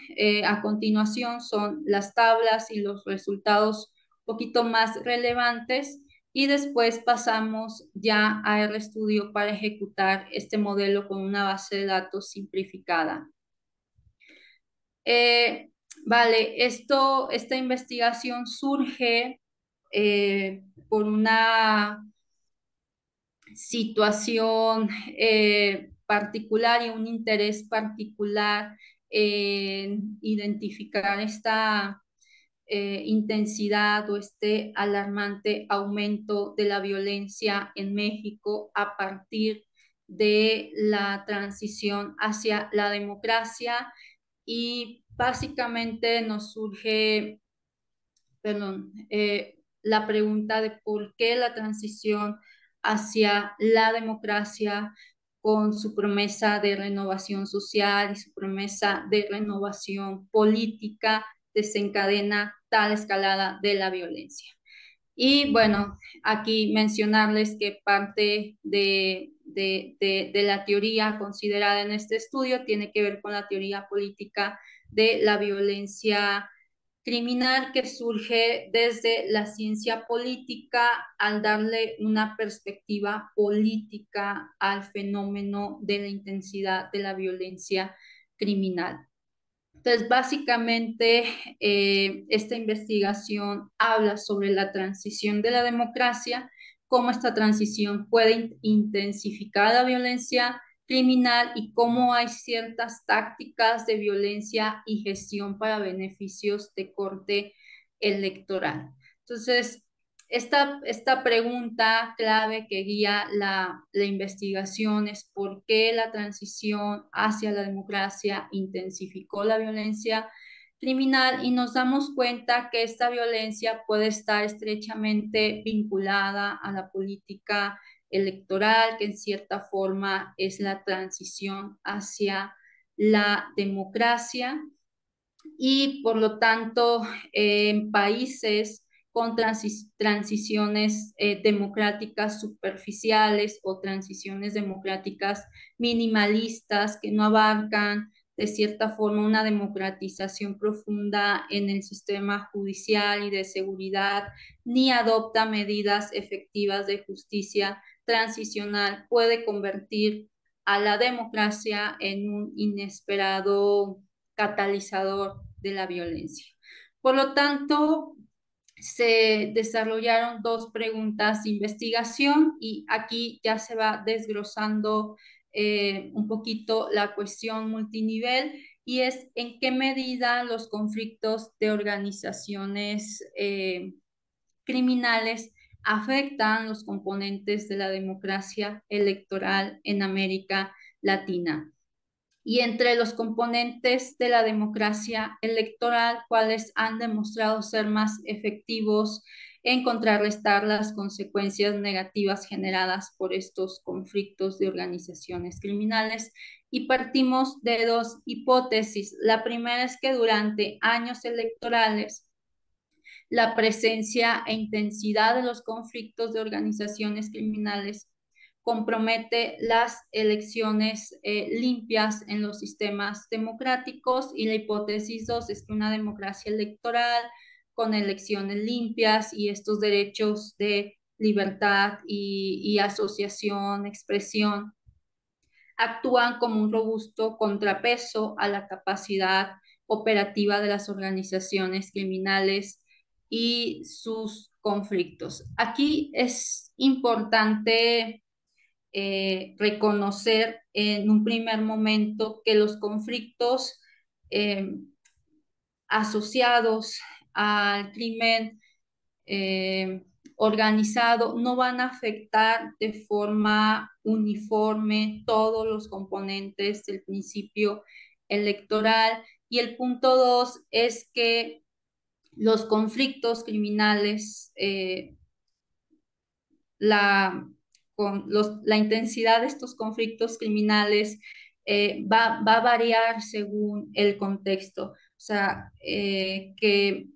S2: a continuación son las tablas y los resultados un poquito más relevantes, y después pasamos ya a RStudio para ejecutar este modelo con una base de datos simplificada. Vale, esta investigación surge por una situación particular y un interés particular en identificar esta intensidad o este alarmante aumento de la violencia en México a partir de la transición hacia la democracia, y básicamente nos surge, perdón, la pregunta de por qué la transición hacia la democracia, con su promesa de renovación social y su promesa de renovación política, desencadena tal escalada de la violencia. Y bueno, aquí mencionarles que parte de la teoría considerada en este estudio tiene que ver con la teoría política de la violencia criminal que surge desde la ciencia política al darle una perspectiva política al fenómeno de la intensidad de la violencia criminal. Entonces, básicamente, esta investigación habla sobre la transición de la democracia, cómo esta transición puede intensificar la violencia criminal y cómo hay ciertas tácticas de violencia y gestión para beneficios de corte electoral. Entonces, esta pregunta clave que guía la investigación es por qué la transición hacia la democracia intensificó la violencia criminal y nos damos cuenta que esta violencia puede estar estrechamente vinculada a la política electoral, que en cierta forma es la transición hacia la democracia y por lo tanto en países con transiciones democráticas superficiales o transiciones democráticas minimalistas que no abarcan de cierta forma una democratización profunda en el sistema judicial y de seguridad, ni adopta medidas efectivas de justicia transicional, puede convertir a la democracia en un inesperado catalizador de la violencia. Por lo tanto, se desarrollaron dos preguntas de investigación y aquí ya se va desglosando un poquito la cuestión multinivel y es en qué medida los conflictos de organizaciones criminales afectan los componentes de la democracia electoral en América Latina y entre los componentes de la democracia electoral, cuáles han demostrado ser más efectivos en contrarrestar las consecuencias negativas generadas por estos conflictos de organizaciones criminales. Y partimos de dos hipótesis. La primera es que durante años electorales, la presencia e intensidad de los conflictos de organizaciones criminales compromete las elecciones limpias en los sistemas democráticos y la hipótesis 2 es que una democracia electoral con elecciones limpias y estos derechos de libertad y asociación, expresión, actúan como un robusto contrapeso a la capacidad operativa de las organizaciones criminales y sus conflictos. Aquí es importante reconocer en un primer momento que los conflictos eh, asociados al crimen eh, organizado no van a afectar de forma uniforme todos los componentes del principio electoral. Y el punto dos es que los conflictos criminales, la intensidad de estos conflictos criminales va a variar según el contexto. O sea, que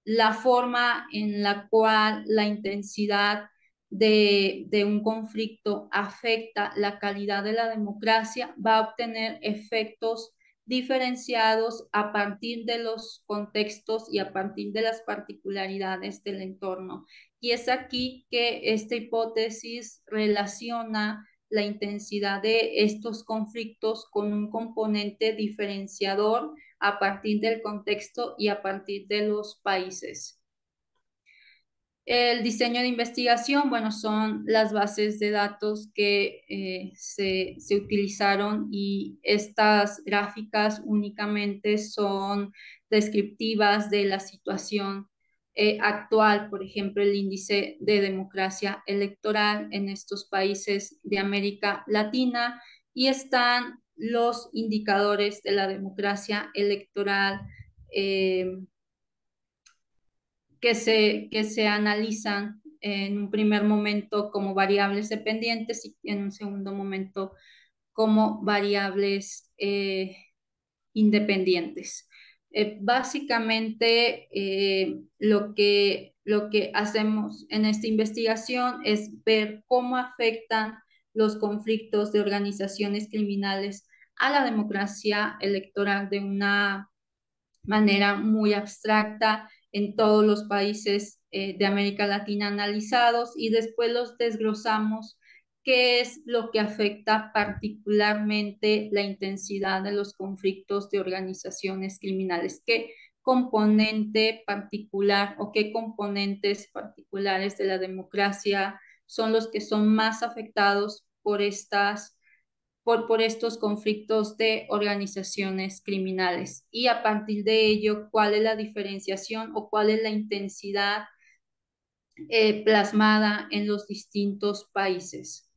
S2: la forma en la cual la intensidad de un conflicto afecta la calidad de la democracia va a obtener efectos diferenciados a partir de los contextos y a partir de las particularidades del entorno. Y es aquí que esta hipótesis relaciona la intensidad de estos conflictos con un componente diferenciador a partir del contexto y a partir de los países. El diseño de investigación, bueno, son las bases de datos que se utilizaron y estas gráficas únicamente son descriptivas de la situación actual, por ejemplo, el índice de democracia electoral en estos países de América Latina y están los indicadores de la democracia electoral que se analizan en un primer momento como variables dependientes y en un segundo momento como variables independientes. Básicamente, lo que hacemos en esta investigación es ver cómo afectan los conflictos de organizaciones criminales a la democracia electoral de una manera muy abstracta en todos los países de América Latina analizados, y después los desglosamos qué es lo que afecta particularmente la intensidad de los conflictos de organizaciones criminales, qué componente particular o qué componentes particulares de la democracia son los que son más afectados por estos conflictos de organizaciones criminales, y a partir de ello, cuál es la diferenciación o cuál es la intensidad plasmada en los distintos países.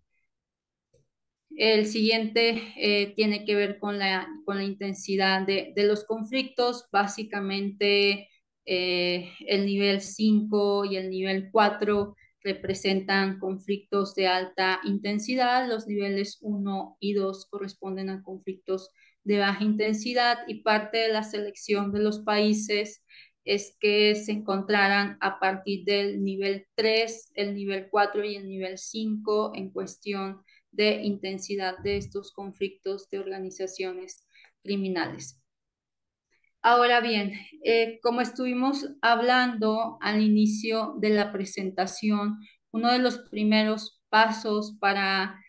S2: El siguiente tiene que ver con la intensidad de los conflictos. Básicamente, el nivel 5 y el nivel 4 representan conflictos de alta intensidad. Los niveles 1 y 2 corresponden a conflictos de baja intensidad, y parte de la selección de los países es que se encontraran a partir del nivel 3, el nivel 4 y el nivel 5 en cuestión de intensidad de estos conflictos de organizaciones criminales. Ahora bien, como estuvimos hablando al inicio de la presentación, uno de los primeros pasos para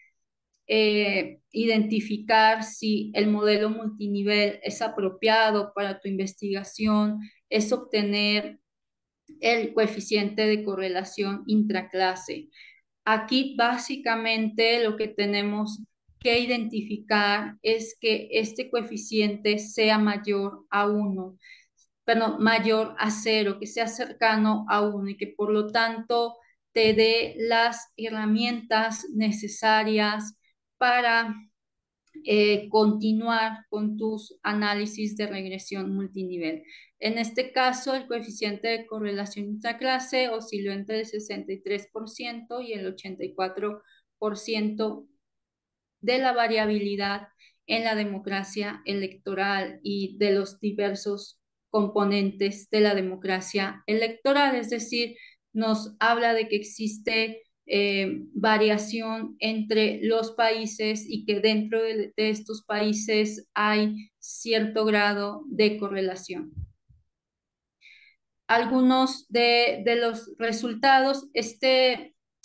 S2: identificar si el modelo multinivel es apropiado para tu investigación es obtener el coeficiente de correlación intraclase. Aquí básicamente lo que tenemos que identificar es que este coeficiente sea mayor a 1, pero mayor a 0, que sea cercano a 1, y que por lo tanto te dé las herramientas necesarias para continuar con tus análisis de regresión multinivel. En este caso, el coeficiente de correlación intraclase osciló entre el 63% y el 84% de la variabilidad en la democracia electoral y de los diversos componentes de la democracia electoral. Es decir, nos habla de que existe variación entre los países y que dentro de estos países hay cierto grado de correlación. Algunos de los resultados,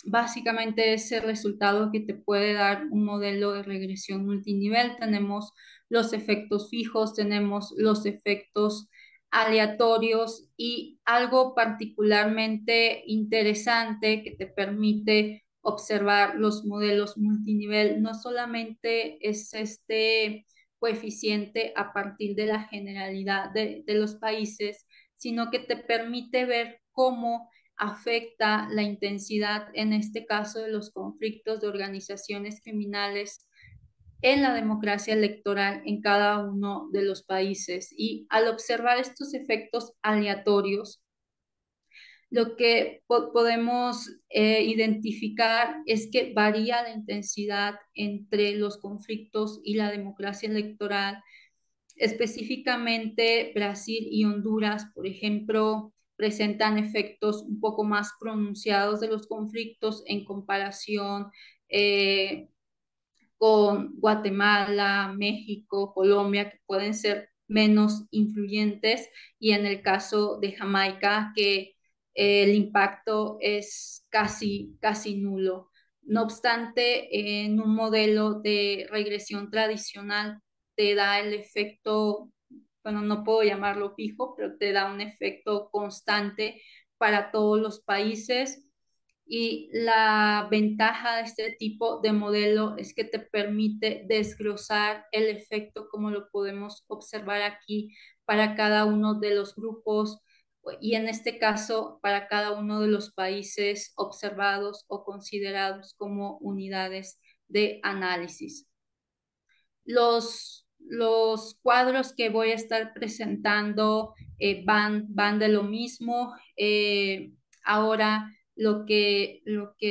S2: básicamente es el resultado que te puede dar un modelo de regresión multinivel. Tenemos los efectos fijos, tenemos los efectos aleatorios, y algo particularmente interesante que te permite observar los modelos multinivel no solamente es este coeficiente a partir de la generalidad de los países, sino que te permite ver cómo afecta la intensidad, en este caso de los conflictos de organizaciones criminales, en la democracia electoral en cada uno de los países. Y al observar estos efectos aleatorios, lo que podemos identificar es que varía la intensidad entre los conflictos y la democracia electoral. Específicamente, Brasil y Honduras, por ejemplo, presentan efectos un poco más pronunciados de los conflictos en comparación con Guatemala, México, Colombia, que pueden ser menos influyentes, y en el caso de Jamaica, que el impacto es casi nulo. No obstante, en un modelo de regresión tradicional te da el efecto, bueno, no puedo llamarlo fijo, pero te da un efecto constante para todos los países. Y la ventaja de este tipo de modelo es que te permite desglosar el efecto, como lo podemos observar aquí, para cada uno de los grupos, y en este caso para cada uno de los países observados o considerados como unidades de análisis. Los cuadros que voy a estar presentando van de lo mismo. Ahora lo que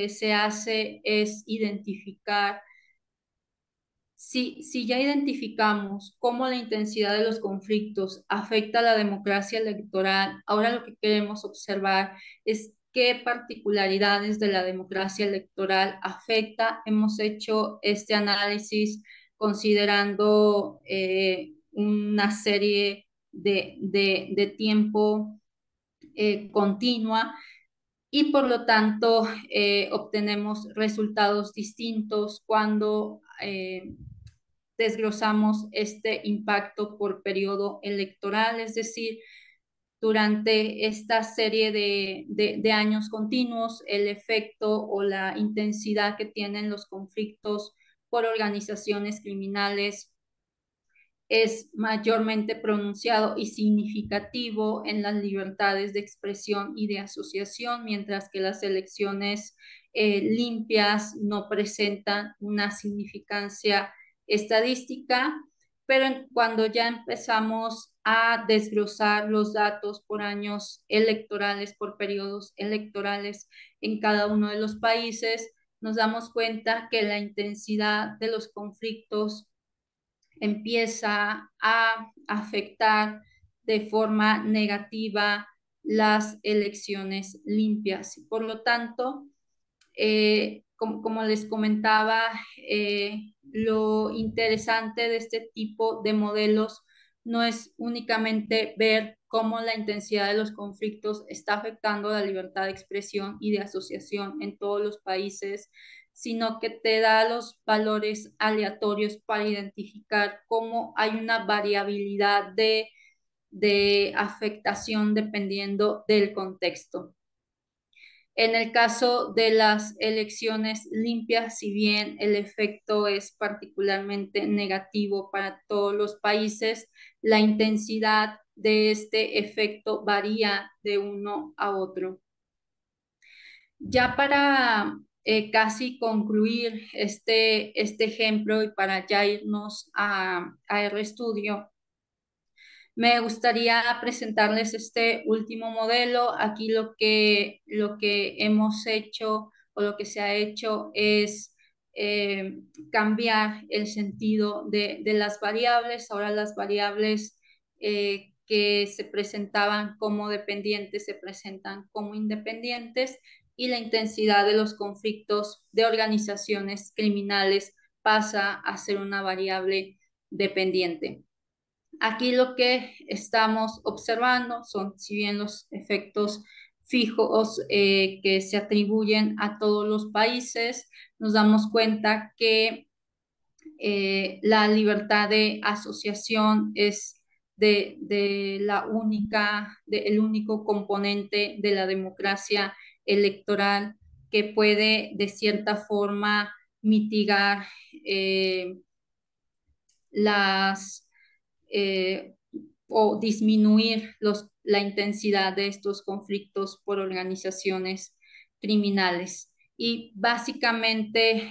S2: se hace es identificar si ya identificamos cómo la intensidad de los conflictos afecta a la democracia electoral, ahora lo que queremos observar es qué particularidades de la democracia electoral afecta. Hemos hecho este análisis considerando una serie de tiempo continua y por lo tanto obtenemos resultados distintos cuando desglosamos este impacto por periodo electoral, es decir, durante esta serie de años continuos, el efecto o la intensidad que tienen los conflictos por organizaciones criminales es mayormente pronunciado y significativo en las libertades de expresión y de asociación, mientras que las elecciones limpias no presentan una significancia estadística, pero cuando ya empezamos a desglosar los datos por años electorales, por periodos electorales en cada uno de los países, nos damos cuenta que la intensidad de los conflictos empieza a afectar de forma negativa las elecciones limpias. Por lo tanto, como les comentaba, lo interesante de este tipo de modelos no es únicamente ver cómo la intensidad de los conflictos está afectando la libertad de expresión y de asociación en todos los países, sino que te da los valores aleatorios para identificar cómo hay una variabilidad de afectación dependiendo del contexto. En el caso de las elecciones limpias, si bien el efecto es particularmente negativo para todos los países, la intensidad de este efecto varía de uno a otro. Ya para casi concluir este ejemplo y para ya irnos a RStudio, me gustaría presentarles este último modelo. Aquí lo que hemos hecho o lo que se ha hecho es cambiar el sentido de las variables. Ahora las variables que se presentaban como dependientes se presentan como independientes y la intensidad de los conflictos de organizaciones criminales pasa a ser una variable dependiente. Aquí lo que estamos observando son, si bien los efectos fijos que se atribuyen a todos los países, nos damos cuenta que la libertad de asociación es el único componente de la democracia electoral que puede de cierta forma mitigar las eh, o disminuir la intensidad de estos conflictos por organizaciones criminales. Y básicamente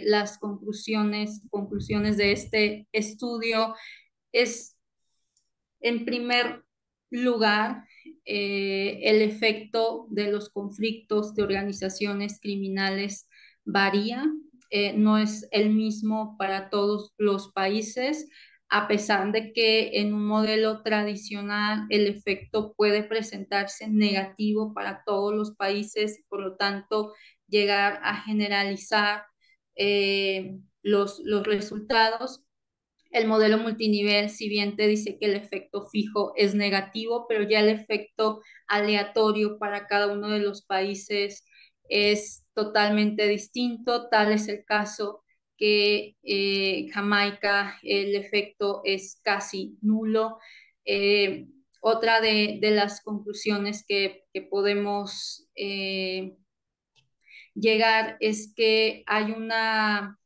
S2: las conclusiones de este estudio es, en primer lugar, el efecto de los conflictos de organizaciones criminales varía, no es el mismo para todos los países, a pesar de que en un modelo tradicional el efecto puede presentarse negativo para todos los países, por lo tanto, llegar a generalizar los resultados. El modelo multinivel, si bien te dice que el efecto fijo es negativo, pero ya el efecto aleatorio para cada uno de los países es totalmente distinto. Tal es el caso que Jamaica el efecto es casi nulo. Eh, Otra de las conclusiones que podemos llegar es que hay una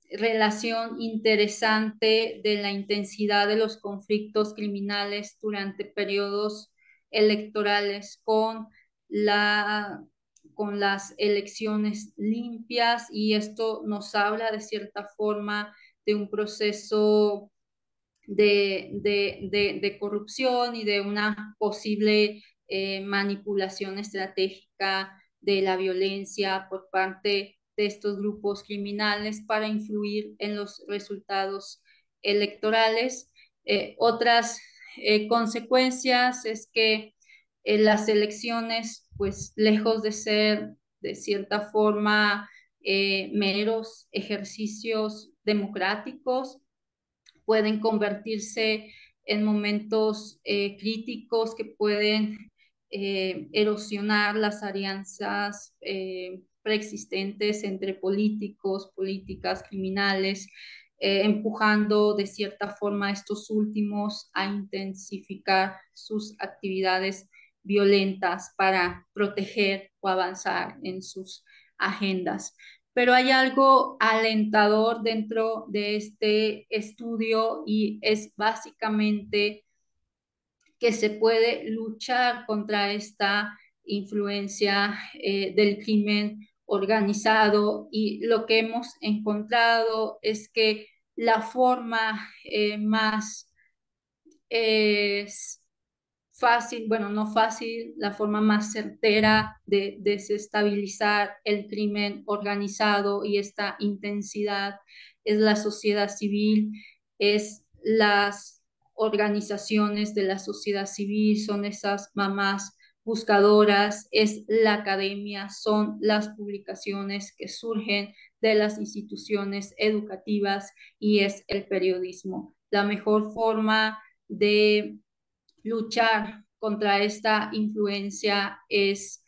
S2: relación interesante de la intensidad de los conflictos criminales durante periodos electorales con las elecciones limpias, y esto nos habla de cierta forma de un proceso de corrupción y de una posible manipulación estratégica de la violencia por parte de estos grupos criminales para influir en los resultados electorales. Otras consecuencias es que las elecciones, pues lejos de ser de cierta forma meros ejercicios democráticos, pueden convertirse en momentos críticos que pueden erosionar las alianzas preexistentes entre políticos, políticas, criminales, empujando de cierta forma a estos últimos a intensificar sus actividades violentas para proteger o avanzar en sus agendas. Pero hay algo alentador dentro de este estudio y es básicamente que se puede luchar contra esta influencia del crimen organizado, y lo que hemos encontrado es que la forma más eh, fácil, bueno, no fácil, la forma más certera de desestabilizar el crimen organizado y esta intensidad es la sociedad civil, es las organizaciones de la sociedad civil, son esas mamás buscadoras, es la academia, son las publicaciones que surgen de las instituciones educativas y es el periodismo. La mejor forma de luchar contra esta influencia es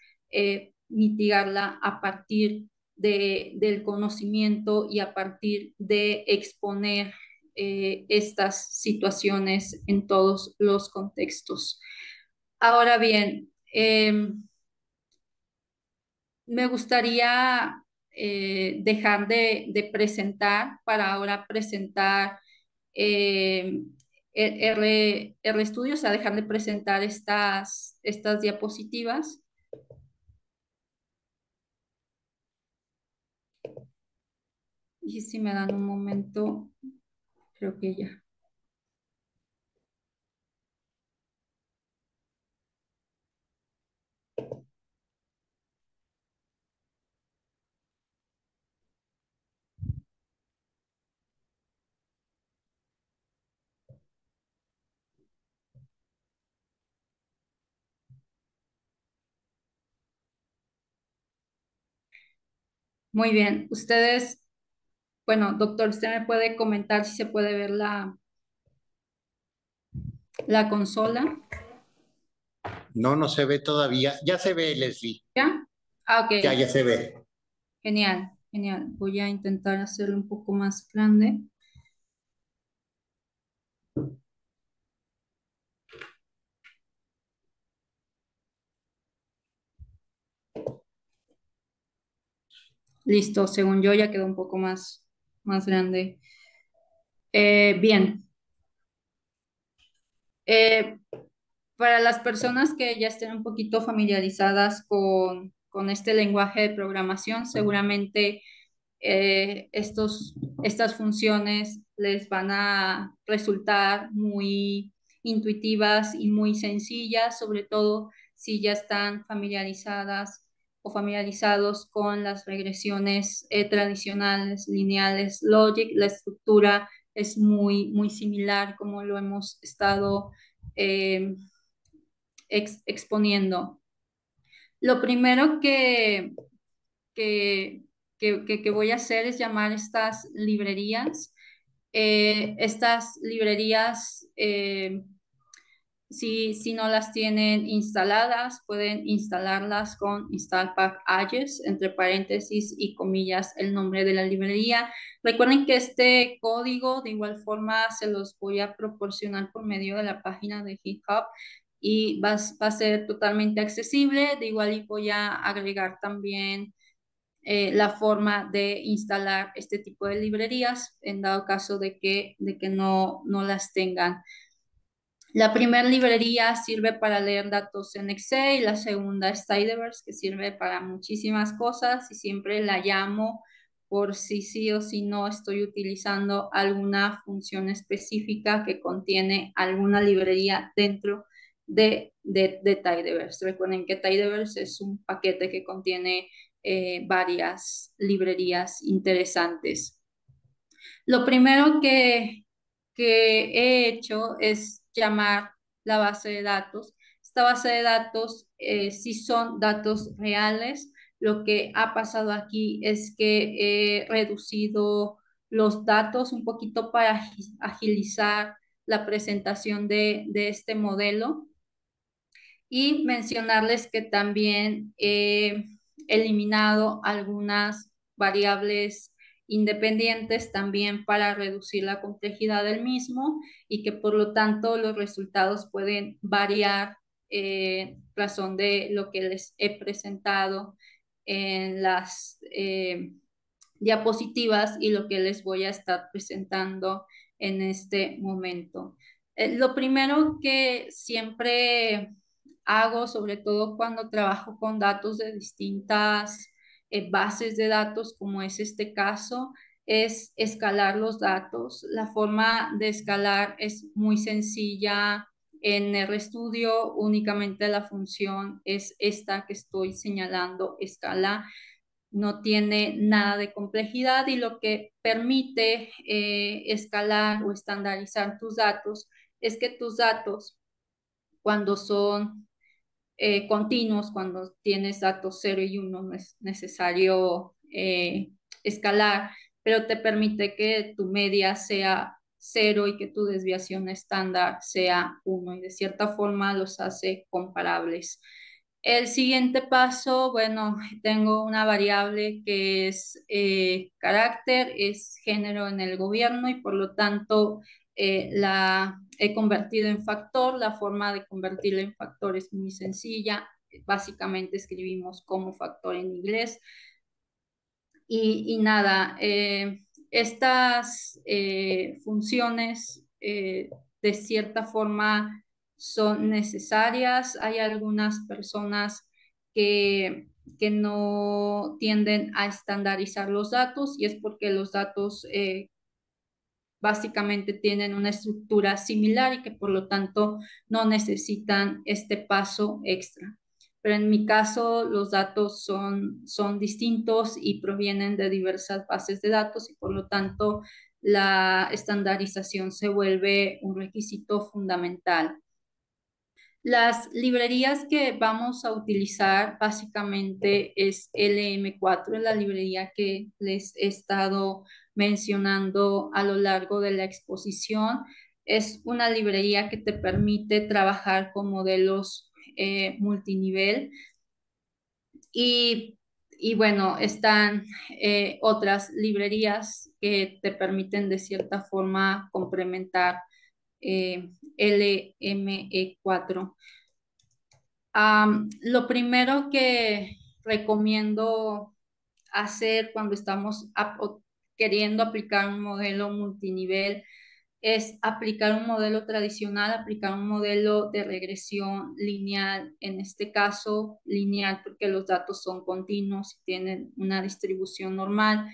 S2: mitigarla a partir del conocimiento y a partir de exponer estas situaciones en todos los contextos. Ahora bien, me gustaría dejar de presentar para ahora presentar eh, R Studio, o sea, dejar de presentar estas diapositivas. Y si me dan un momento, creo que ya. Muy bien, ustedes, bueno, doctor, usted me puede comentar si se puede ver la consola.
S1: No, no se ve todavía. Ya se ve, Leslie.
S2: ¿Ya? Ah, ok,
S1: Ya se ve.
S2: genial, genial. Voy a intentar hacerlo un poco más grande. Listo, según yo ya quedó un poco más grande. Bien. Eh, para las personas que ya estén un poquito familiarizadas con este lenguaje de programación, seguramente estas funciones les van a resultar muy intuitivas y muy sencillas, sobre todo si ya están familiarizadas o familiarizados con las regresiones tradicionales, lineales, logic. La estructura es muy similar como lo hemos estado eh, exponiendo. Lo primero que, que voy a hacer es llamar estas librerías. Estas librerías, si no las tienen instaladas, pueden instalarlas con install pack ages, entre paréntesis y comillas, el nombre de la librería. Recuerden que este código de igual forma se los voy a proporcionar por medio de la página de GitHub y va a ser totalmente accesible. De igual y voy a agregar también la forma de instalar este tipo de librerías en dado caso de que no las tengan. La primera librería sirve para leer datos en Excel, la segunda es Tidyverse, que sirve para muchísimas cosas y siempre la llamo por si sí o si no estoy utilizando alguna función específica que contiene alguna librería dentro de Tidyverse. Recuerden que Tidyverse es un paquete que contiene varias librerías interesantes. Lo primero que he hecho es llamar la base de datos. Esta base de datos sí son datos reales. Lo que ha pasado aquí es que he reducido los datos un poquito para agilizar la presentación de este modelo y mencionarles que también he eliminado algunas variables independientes también para reducir la complejidad del mismo y que por lo tanto los resultados pueden variar razón de lo que les he presentado en las diapositivas y lo que les voy a estar presentando en este momento. Lo primero que siempre hago, sobre todo cuando trabajo con datos de distintas bases de datos, como es este caso, es escalar los datos. La forma de escalar es muy sencilla. En RStudio únicamente la función es esta que estoy señalando, escala, no tiene nada de complejidad y lo que permite escalar o estandarizar tus datos es que tus datos, cuando son continuos, cuando tienes datos 0 y 1, no es necesario escalar, pero te permite que tu media sea 0 y que tu desviación estándar sea 1 y de cierta forma los hace comparables. El siguiente paso, bueno, tengo una variable que es carácter, es género en el gobierno y por lo tanto la he convertido en factor. La forma de convertirla en factor es muy sencilla. Básicamente escribimos como factor en inglés. Y nada, estas funciones de cierta forma son necesarias. Hay algunas personas que no tienden a estandarizar los datos y es porque los datos básicamente tienen una estructura similar y que por lo tanto no necesitan este paso extra. Pero en mi caso los datos son distintos y provienen de diversas bases de datos y por lo tanto la estandarización se vuelve un requisito fundamental. Las librerías que vamos a utilizar básicamente es LM4, la librería que les he estado mencionando a lo largo de la exposición. Es una librería que te permite trabajar con modelos multinivel y, y bueno, están otras librerías que te permiten de cierta forma complementar LME4. Lo primero que recomiendo hacer cuando estamos queriendo aplicar un modelo multinivel es aplicar un modelo tradicional, aplicar un modelo de regresión lineal, en este caso lineal porque los datos son continuos y tienen una distribución normal.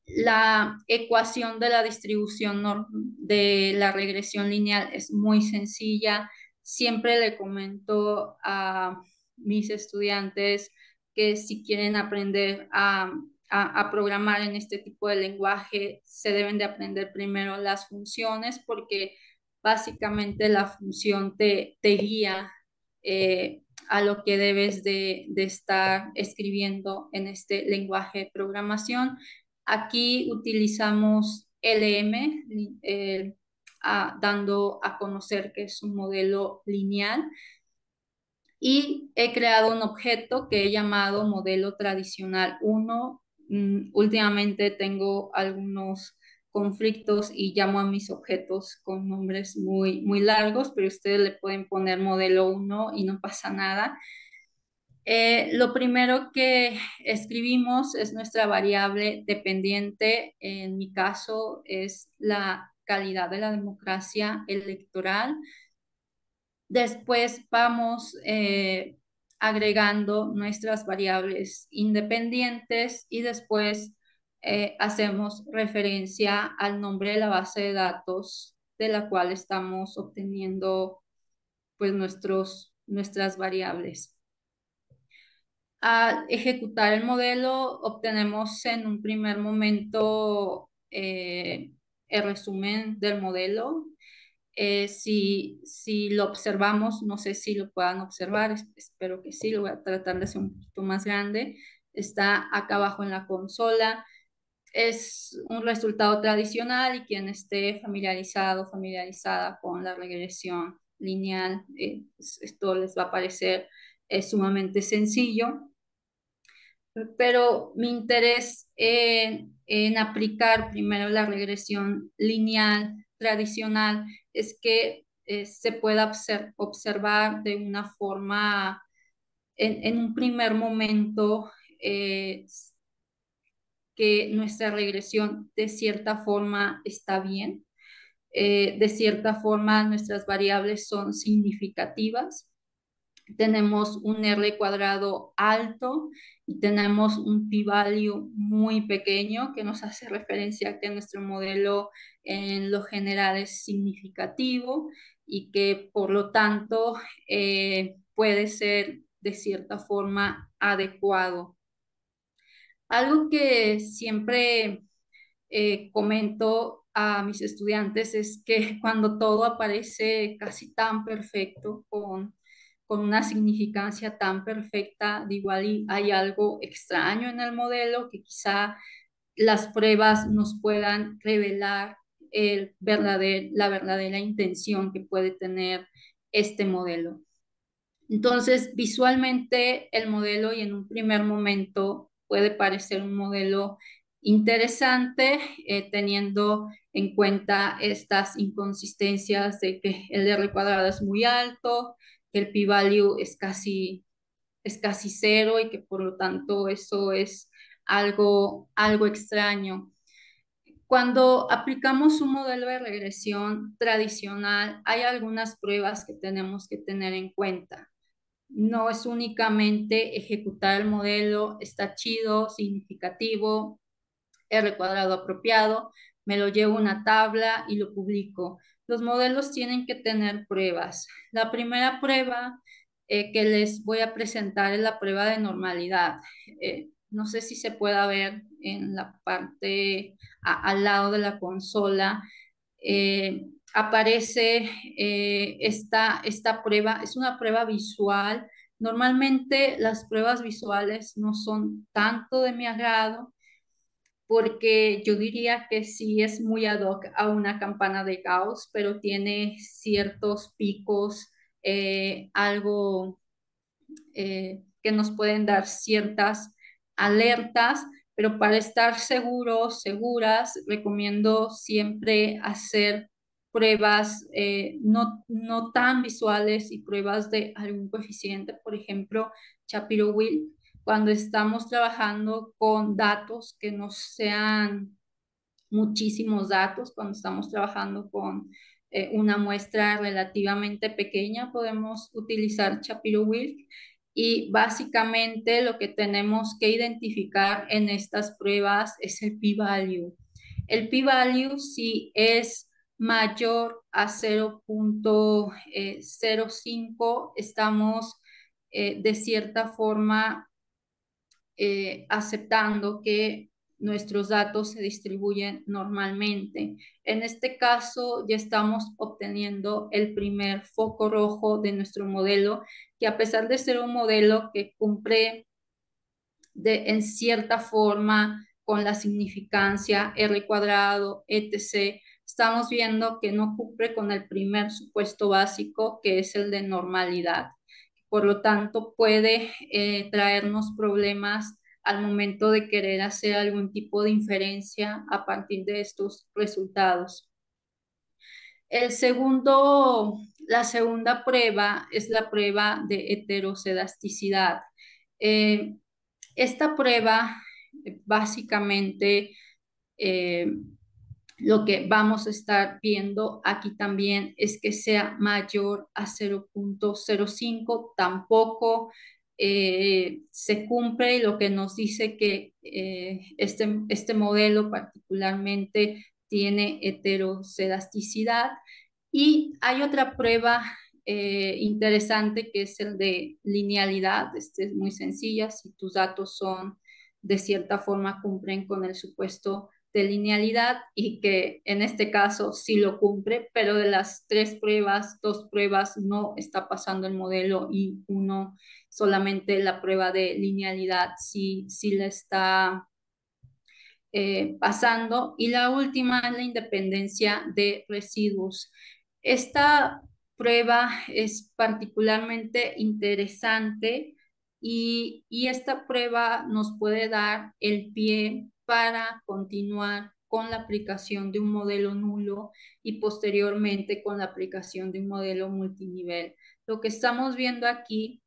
S2: La ecuación de la distribución de la regresión lineal es muy sencilla. Siempre le comento a mis estudiantes que si quieren aprender a programar en este tipo de lenguaje, se deben de aprender primero las funciones porque básicamente la función te guía a lo que debes de estar escribiendo en este lenguaje de programación. Aquí utilizamos LM, dando a conocer que es un modelo lineal y he creado un objeto que he llamado modelo tradicional 1. Últimamente tengo algunos conflictos y llamo a mis objetos con nombres muy largos, pero ustedes le pueden poner modelo 1 y no pasa nada. Lo primero que escribimos es nuestra variable dependiente. En mi caso es la calidad de la democracia electoral. Después vamos agregando nuestras variables independientes y después hacemos referencia al nombre de la base de datos de la cual estamos obteniendo pues nuestras variables. Al ejecutar el modelo, obtenemos en un primer momento el resumen del modelo. Si lo observamos, no sé si lo puedan observar, espero que sí, lo voy a tratar de hacer un poquito más grande. Está acá abajo en la consola. Es un resultado tradicional y quien esté familiarizado, familiarizada con la regresión lineal, esto les va a parecer sumamente sencillo. Pero mi interés en aplicar primero la regresión lineal tradicional es que se pueda observar de una forma, en un primer momento, que nuestra regresión de cierta forma está bien. De cierta forma, nuestras variables son significativas. Tenemos un R cuadrado alto y tenemos un p-value muy pequeño que nos hace referencia a que nuestro modelo en lo general es significativo y que por lo tanto puede ser de cierta forma adecuado. Algo que siempre comento a mis estudiantes es que cuando todo aparece casi tan perfecto, con una significancia tan perfecta, de igual hay algo extraño en el modelo que quizá las pruebas nos puedan revelar la verdadera intención que puede tener este modelo. Entonces, visualmente el modelo y en un primer momento puede parecer un modelo interesante, teniendo en cuenta estas inconsistencias de que el R cuadrado es muy alto, que el p-value es casi cero y que por lo tanto eso es algo extraño. Cuando aplicamos un modelo de regresión tradicional, hay algunas pruebas que tenemos que tener en cuenta. No es únicamente ejecutar el modelo, está chido, significativo, R cuadrado apropiado, me lo llevo a una tabla y lo publico. Los modelos tienen que tener pruebas. La primera prueba que les voy a presentar es la prueba de normalidad. No sé si se pueda ver en la parte al lado de la consola. Aparece esta prueba, es una prueba visual. Normalmente las pruebas visuales no son tanto de mi agrado porque yo diría que sí es muy ad hoc a una campana de Gauss, pero tiene ciertos picos, algo que nos pueden dar ciertas alertas, pero para estar seguros, seguras, recomiendo siempre hacer pruebas no tan visuales y pruebas de algún coeficiente, por ejemplo, Shapiro-Wilk, cuando estamos trabajando con datos que no sean muchísimos datos. Cuando estamos trabajando con una muestra relativamente pequeña, podemos utilizar Shapiro-Wilk y básicamente lo que tenemos que identificar en estas pruebas es el p-value. El p-value, si es mayor a 0.05, estamos de cierta forma aceptando que nuestros datos se distribuyen normalmente. En este caso, ya estamos obteniendo el primer foco rojo de nuestro modelo, que a pesar de ser un modelo que cumple en cierta forma con la significancia R cuadrado, etc., estamos viendo que no cumple con el primer supuesto básico, que es el de normalidad. Por lo tanto, puede traernos problemas al momento de querer hacer algún tipo de inferencia a partir de estos resultados. La segunda prueba es la prueba de heterocedasticidad. Esta prueba, básicamente, lo que vamos a estar viendo aquí también es que sea mayor a 0.05, tampoco se cumple, y lo que nos dice que este modelo particularmente tiene heterocedasticidad. Y hay otra prueba interesante, que es el de linealidad. Este es muy sencilla. Si tus datos son de cierta forma, cumplen con el supuesto de linealidad, y que en este caso sí lo cumple, pero de las 3 pruebas, 2 pruebas no está pasando el modelo, y uno solamente la prueba de linealidad sí la está pasando. Y la última es la independencia de residuos. Esta prueba es particularmente interesante, y esta prueba nos puede dar el pie para continuar con la aplicación de un modelo nulo y posteriormente con la aplicación de un modelo multinivel. Lo que estamos viendo aquí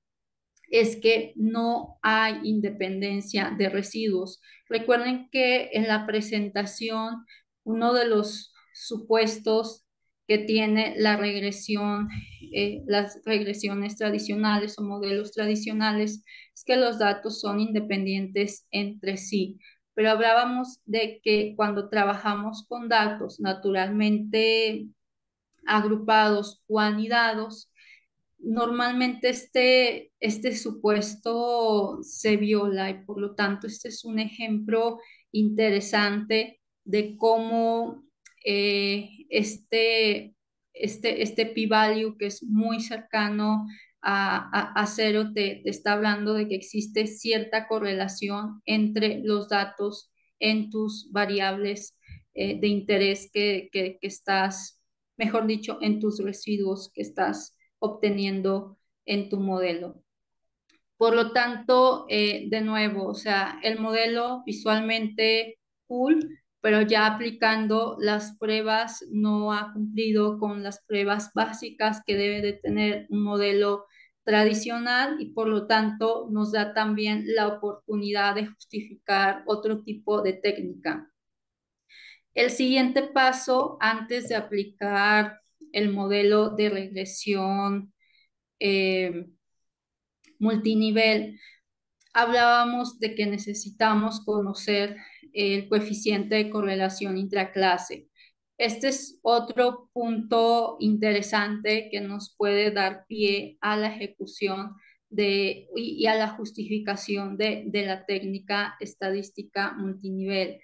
S2: es que no hay independencia de residuos. Recuerden que en la presentación, uno de los supuestos que tiene la regresión, las regresiones tradicionales o modelos tradicionales, es que los datos son independientes entre sí. Pero hablábamos de que cuando trabajamos con datos naturalmente agrupados o anidados, normalmente este supuesto se viola, y por lo tanto este es un ejemplo interesante de cómo este p-value, que es muy cercano a cero, te está hablando de que existe cierta correlación entre los datos en tus variables de interés que estás, mejor dicho, en tus residuos que estás obteniendo en tu modelo. Por lo tanto, de nuevo, o sea, el modelo visualmente cool, pero ya aplicando las pruebas no ha cumplido con las pruebas básicas que debe de tener un modelo tradicional, y por lo tanto nos da también la oportunidad de justificar otro tipo de técnica. El siguiente paso antes de aplicar el modelo de regresión eh, multinivel, hablábamos de que necesitamos conocer el coeficiente de correlación intraclase. Este es otro punto interesante que nos puede dar pie a la ejecución y a la justificación de la técnica estadística multinivel.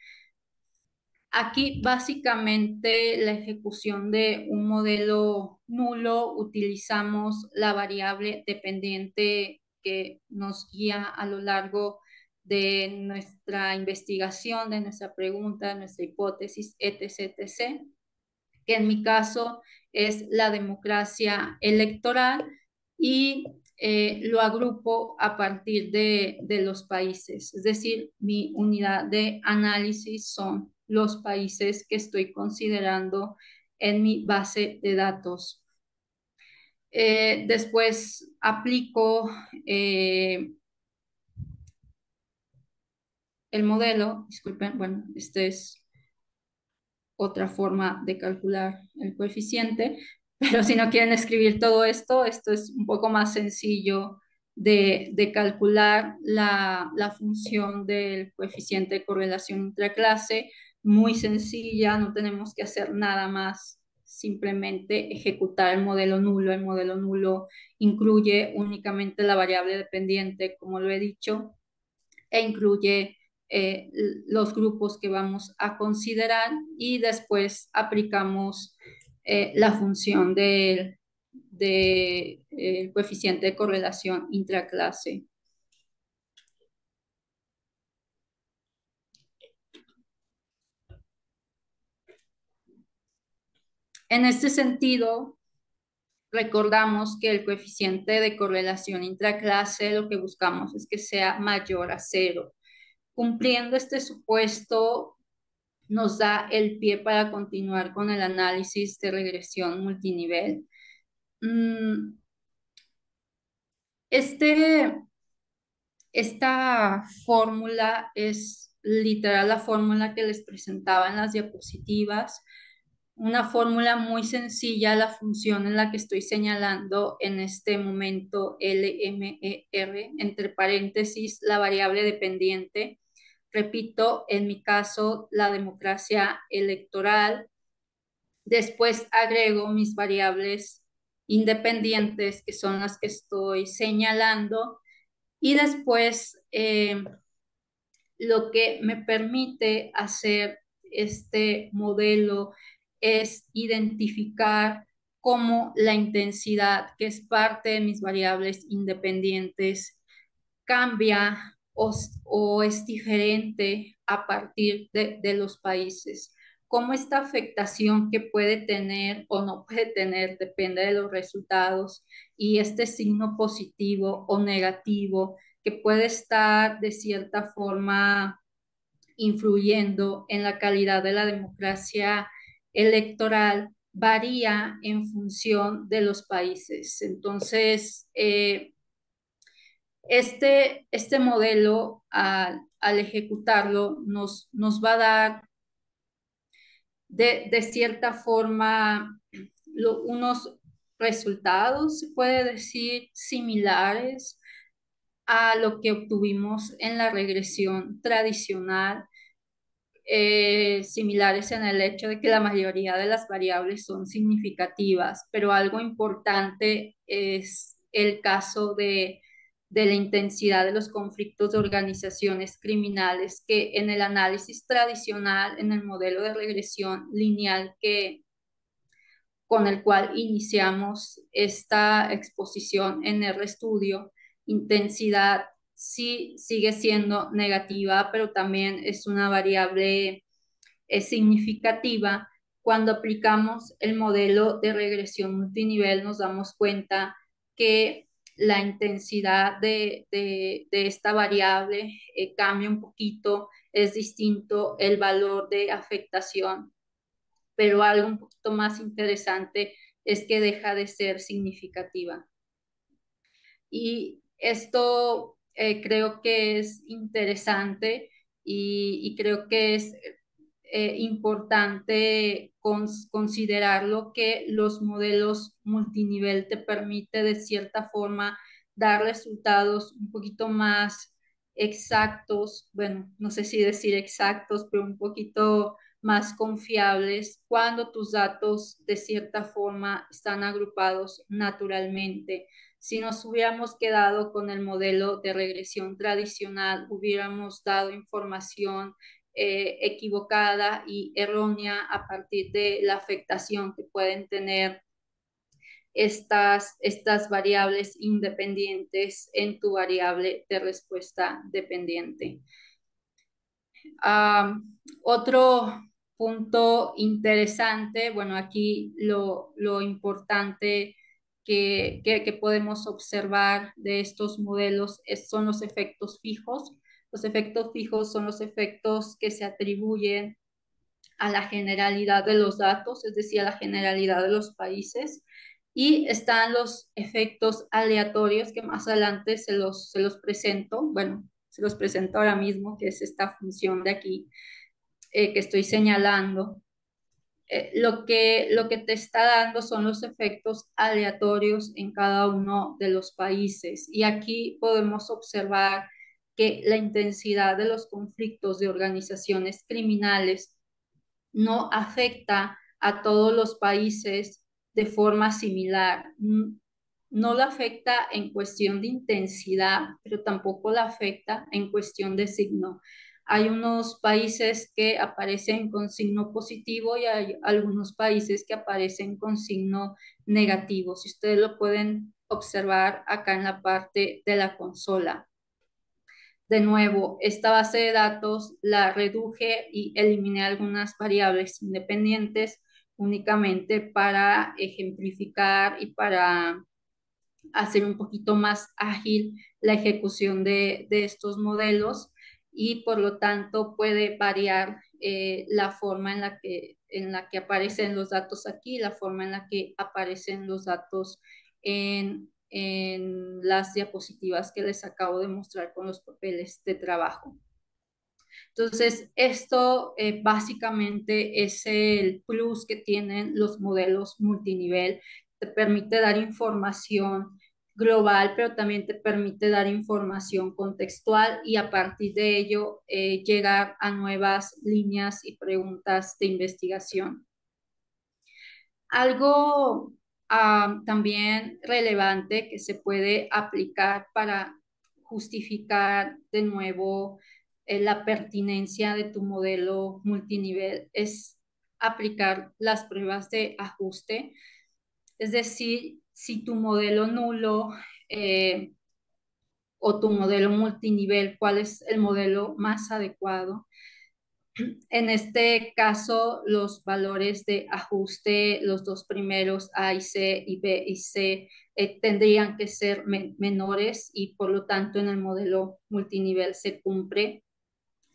S2: Aquí básicamente la ejecución de un modelo nulo, utilizamos la variable dependiente que nos guía a lo largo de nuestra investigación, de nuestra pregunta, de nuestra hipótesis, etc., etc., que en mi caso es la democracia electoral, y lo agrupo a partir de los países. Es decir, mi unidad de análisis son los países que estoy considerando en mi base de datos. Después aplico el modelo. Disculpen, bueno, este es otra forma de calcular el coeficiente, pero si no quieren escribir todo esto, esto es un poco más sencillo de calcular la función del coeficiente de correlación intraclase, muy sencilla, no tenemos que hacer nada más, simplemente ejecutar el modelo nulo. El modelo nulo incluye únicamente la variable dependiente, como lo he dicho, e incluye los grupos que vamos a considerar, y después aplicamos la función del coeficiente de correlación intraclase. En este sentido, recordamos que el coeficiente de correlación intraclase lo que buscamos es que sea mayor a 0. Cumpliendo este supuesto, nos da el pie para continuar con el análisis de regresión multinivel. Esta fórmula es literal la fórmula que les presentaba en las diapositivas. Una fórmula muy sencilla, la función en la que estoy señalando en este momento, LMER, entre paréntesis, la variable dependiente. Repito, en mi caso, la democracia electoral. Después agrego mis variables independientes, que son las que estoy señalando, y después lo que me permite hacer este modelo es identificar cómo la intensidad, que es parte de mis variables independientes, cambia o es diferente a partir de los países. Cómo esta afectación que puede tener o no puede tener depende de los resultados, y este signo positivo o negativo que puede estar de cierta forma influyendo en la calidad de la democracia electoral varía en función de los países. Entonces, este modelo, al ejecutarlo, nos va a dar de cierta forma unos resultados, se puede decir, similares a lo que obtuvimos en la regresión tradicional, similares en el hecho de que la mayoría de las variables son significativas, pero algo importante es el caso de la intensidad de los conflictos de organizaciones criminales, que en el análisis tradicional, en el modelo de regresión lineal con el cual iniciamos esta exposición en el estudio, intensidad sí sigue siendo negativa, pero también es una variable significativa. Cuando aplicamos el modelo de regresión multinivel, nos damos cuenta que la intensidad de esta variable cambia un poquito, es distinto el valor de afectación, pero algo un poquito más interesante es que deja de ser significativa. Y esto creo que es interesante, y creo que es importante considerarlo, que los modelos multinivel te permite de cierta forma dar resultados un poquito más exactos, bueno, no sé si decir exactos, pero un poquito más confiables cuando tus datos de cierta forma están agrupados naturalmente. Si nos hubiéramos quedado con el modelo de regresión tradicional, hubiéramos dado información equivocada y errónea a partir de la afectación que pueden tener estas variables independientes en tu variable de respuesta dependiente. Otro punto interesante, bueno, aquí lo importante que podemos observar de estos modelos son los efectos fijos. Los efectos fijos son los efectos que se atribuyen a la generalidad de los datos, es decir, a la generalidad de los países. Y están los efectos aleatorios, que más adelante se los presento. Bueno, se los presento ahora mismo, que es esta función de aquí que estoy señalando. Lo que te está dando son los efectos aleatorios en cada uno de los países. Y aquí podemos observar que la intensidad de los conflictos de organizaciones criminales no afecta a todos los países de forma similar. No la afecta en cuestión de intensidad, pero tampoco la afecta en cuestión de signo. Hay unos países que aparecen con signo positivo y hay algunos países que aparecen con signo negativo. Si ustedes lo pueden observar acá en la parte de la consola. De nuevo, esta base de datos la reduje y eliminé algunas variables independientes únicamente para ejemplificar y para hacer un poquito más ágil la ejecución de estos modelos, y por lo tanto puede variar la forma en la que aparecen los datos aquí, la forma en la que aparecen los datos en las diapositivas que les acabo de mostrar con los papeles de trabajo. Entonces, esto básicamente es el plus que tienen los modelos multinivel. Te permite dar información global, pero también te permite dar información contextual, y a partir de ello llegar a nuevas líneas y preguntas de investigación. Algo también relevante que se puede aplicar para justificar de nuevo la pertinencia de tu modelo multinivel es aplicar las pruebas de ajuste. Es decir, si tu modelo nulo eh, o tu modelo multinivel, cuál es el modelo más adecuado. En este caso, los valores de ajuste, los dos primeros A y C y B y C, tendrían que ser menores y por lo tanto en el modelo multinivel se cumple.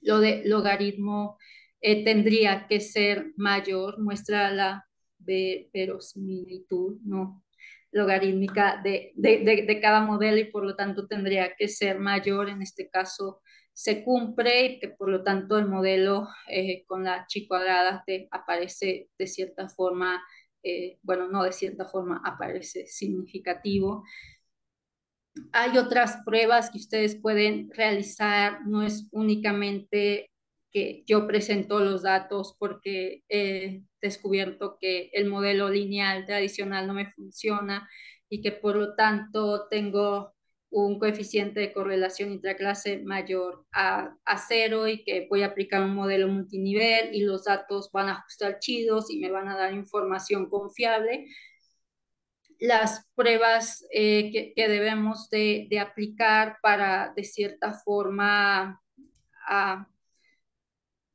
S2: Lo de logaritmo tendría que ser mayor, muestra la verosimilitud, ¿no? Logarítmica de cada modelo y por lo tanto tendría que ser mayor. En este caso se cumple y que por lo tanto el modelo con la chi cuadrada te aparece de cierta forma, bueno, no de cierta forma, aparece significativo. Hay otras pruebas que ustedes pueden realizar, no es únicamente que yo presento los datos porque he descubierto que el modelo lineal tradicional no me funciona y que por lo tanto tengo un coeficiente de correlación intraclase mayor a cero y que voy a aplicar un modelo multinivel y los datos van a ajustar chidos y me van a dar información confiable. Las pruebas que debemos de aplicar para, de cierta forma, a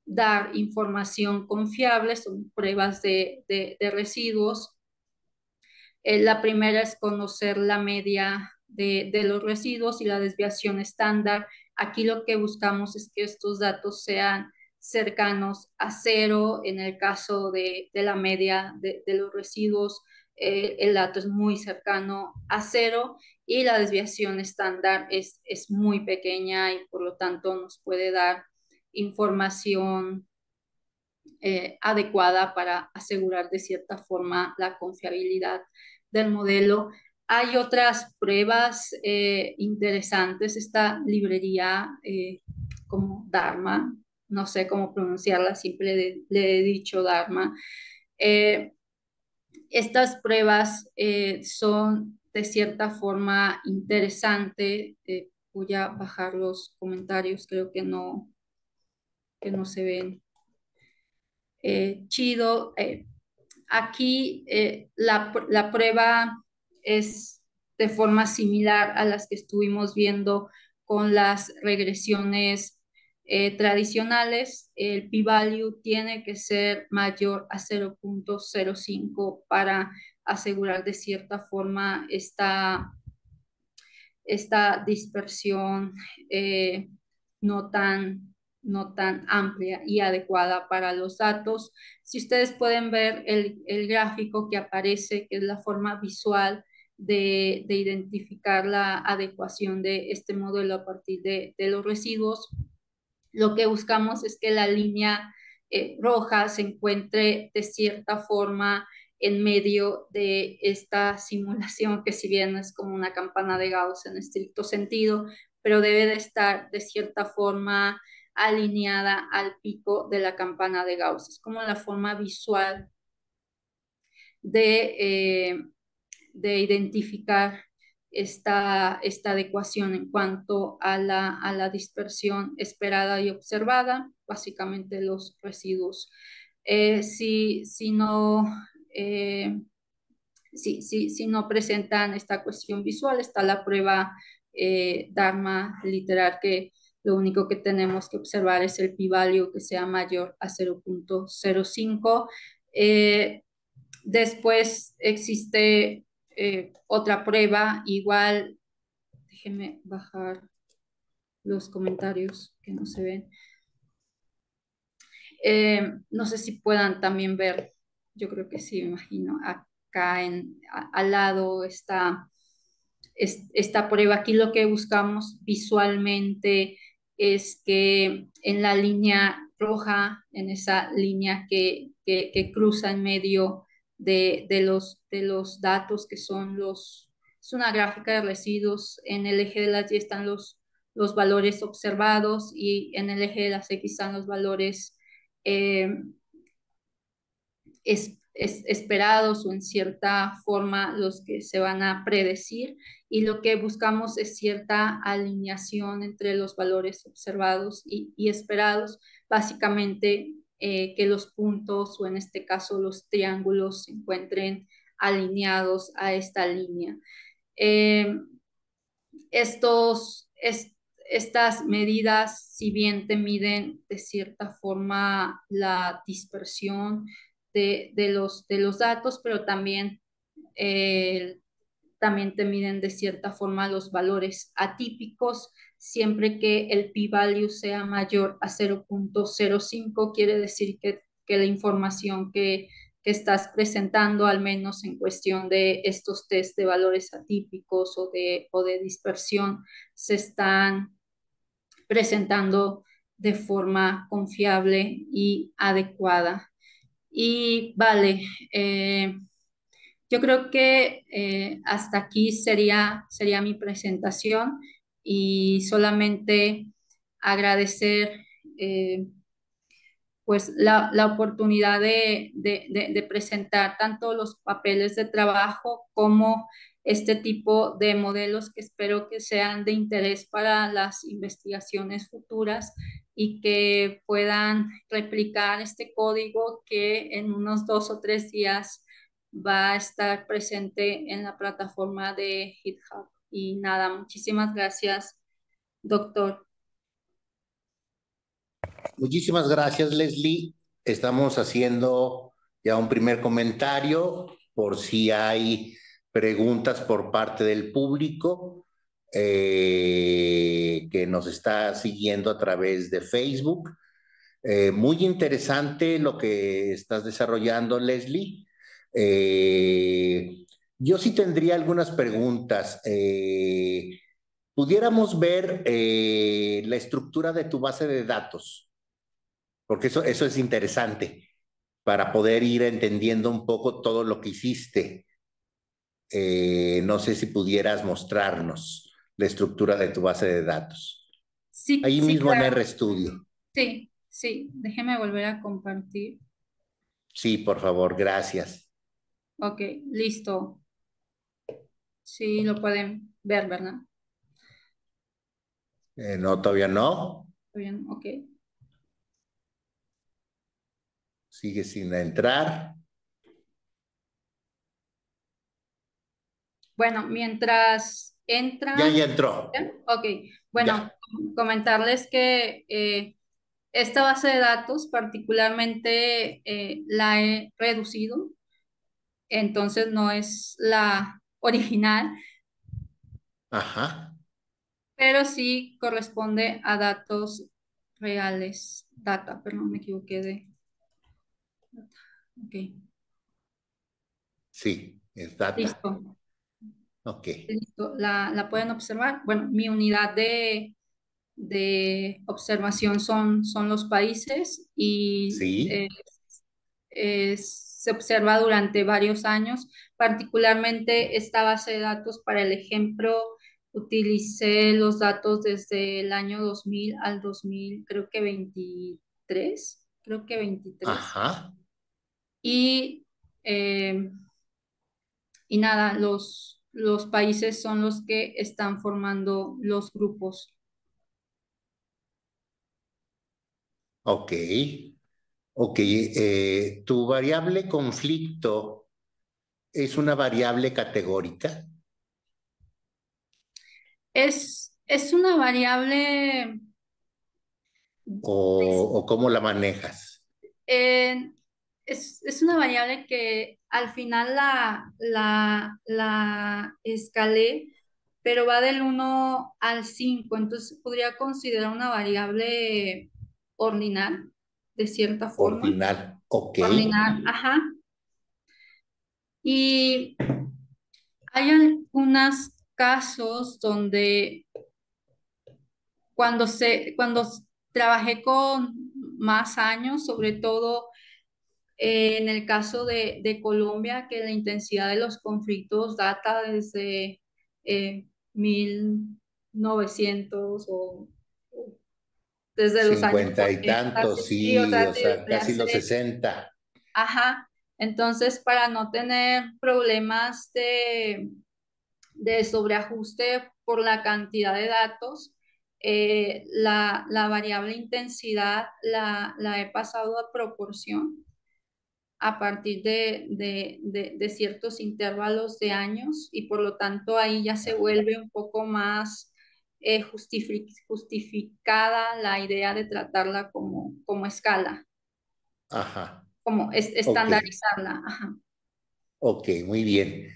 S2: dar información confiable son pruebas de residuos. La primera es conocer la media de los residuos y la desviación estándar. Aquí lo que buscamos es que estos datos sean cercanos a cero. En el caso de la media de los residuos, el dato es muy cercano a cero y la desviación estándar es muy pequeña y por lo tanto nos puede dar información adecuada para asegurar de cierta forma la confiabilidad del modelo. Hay otras pruebas interesantes. Esta librería como Dharma, no sé cómo pronunciarla, siempre le he dicho Dharma. Eh, estas pruebas son de cierta forma interesantes. Voy a bajar los comentarios, creo que no se ven chido. Aquí la prueba es de forma similar a las que estuvimos viendo con las regresiones tradicionales. El p-value tiene que ser mayor a 0.05 para asegurar de cierta forma esta dispersión eh, no tan, no tan amplia y adecuada para los datos. Si ustedes pueden ver el gráfico que aparece, que es la forma visual de identificar la adecuación de este modelo a partir de los residuos, lo que buscamos es que la línea roja se encuentre de cierta forma en medio de esta simulación, que si bien es como una campana de Gauss en estricto sentido, pero debe de estar de cierta forma alineada al pico de la campana de Gauss. Es como la forma visual de, de identificar esta adecuación en cuanto a la dispersión esperada y observada, básicamente los residuos. Si no... si no presentan esta cuestión visual, está la prueba Dharma literal, que lo único que tenemos que observar es el p-value que sea mayor a 0.05. Después existe otra prueba, igual, déjenme bajar los comentarios que no se ven. No sé si puedan también ver, yo creo que sí, me imagino, acá al lado está esta prueba. Aquí lo que buscamos visualmente es que en la línea roja, en esa línea que cruza en medio de los datos que son es una gráfica de residuos, en el eje de las Y están los valores observados y en el eje de las X están los valores eh, esperados o en cierta forma los que se van a predecir, y lo que buscamos es cierta alineación entre los valores observados y esperados, básicamente que los puntos o en este caso los triángulos se encuentren alineados a esta línea. Eh, estos, es, estas medidas, si bien te miden de cierta forma la dispersión de los datos, pero también, también te miden de cierta forma los valores atípicos. Siempre que el p-value sea mayor a 0.05, quiere decir que la información que estás presentando, al menos en cuestión de estos test de valores atípicos o de dispersión, se están presentando de forma confiable y adecuada. Y vale, yo creo que hasta aquí sería mi presentación, y solamente agradecer pues la oportunidad de presentar tanto los papeles de trabajo como este tipo de modelos que espero que sean de interés para las investigaciones futuras y que puedan replicar este código que en unos 2 o 3 días va a estar presente en la plataforma de GitHub. Y nada, muchísimas gracias, doctor.
S1: Muchísimas gracias, Leslie. Estamos haciendo ya un primer comentario por si hay preguntas por parte del público que nos está siguiendo a través de Facebook. Muy interesante lo que estás desarrollando, Leslie. Yo sí tendría algunas preguntas. Pudiéramos ver la estructura de tu base de datos, porque eso es interesante para poder ir entendiendo un poco todo lo que hiciste. No sé si pudieras mostrarnos la estructura de tu base de datos.
S2: Sí,
S1: Ahí
S2: sí,
S1: mismo en
S2: claro.
S1: RStudio.
S2: Sí, sí, déjeme volver a compartir.
S1: Sí, por favor, gracias.
S2: Ok, listo. Sí, lo pueden ver, ¿verdad?
S1: No, todavía no.
S2: ¿Está bien? Ok.
S1: Sigue sin entrar.
S2: Bueno, mientras
S1: Ya,
S2: entran,
S1: ya entró.
S2: ok, bueno,
S1: Ya.
S2: comentarles que esta base de datos particularmente la he reducido, entonces no es la original,
S1: Ajá.
S2: pero sí corresponde a datos reales. Data, perdón, me equivoqué de. Ok,
S1: Sí, es data.
S2: listo.
S1: Ok.
S2: Listo, la pueden observar. Bueno, mi unidad de observación son los países, y
S1: Sí.
S2: se observa durante varios años. Particularmente esta base de datos, para el ejemplo, utilicé los datos desde el año 2000 al 2000, creo que 23.
S1: Ajá.
S2: Y eh, Y nada, los países son los que están formando los grupos.
S1: Ok. Ok. Tu variable conflicto es una variable categórica
S2: Es una variable,
S1: o cómo la manejas.
S2: eh, es una variable que al final la escalé, pero va del 1 al 5, entonces podría considerar una variable ordinal, de cierta forma.
S1: Ordinal. Ok.
S2: Ordinal, ajá. Y hay algunos casos donde cuando trabajé con más años, sobre todo en el caso de Colombia, que la intensidad de los conflictos data desde 1900 o desde los años
S1: 50 y
S2: 80, sí,
S1: tantos,
S2: sí, o
S1: sí,
S2: sea,
S1: o sea,
S2: de
S1: casi los
S2: hace,
S1: 60.
S2: ajá. Entonces, para no tener problemas de sobreajuste por la cantidad de datos, la variable intensidad la he pasado a proporción a partir de ciertos intervalos de años y por lo tanto ahí ya se vuelve un poco más justificada la idea de tratarla como escala,
S1: Ajá,
S2: como
S1: ok,
S2: estandarizarla. Ajá.
S1: ok, muy bien.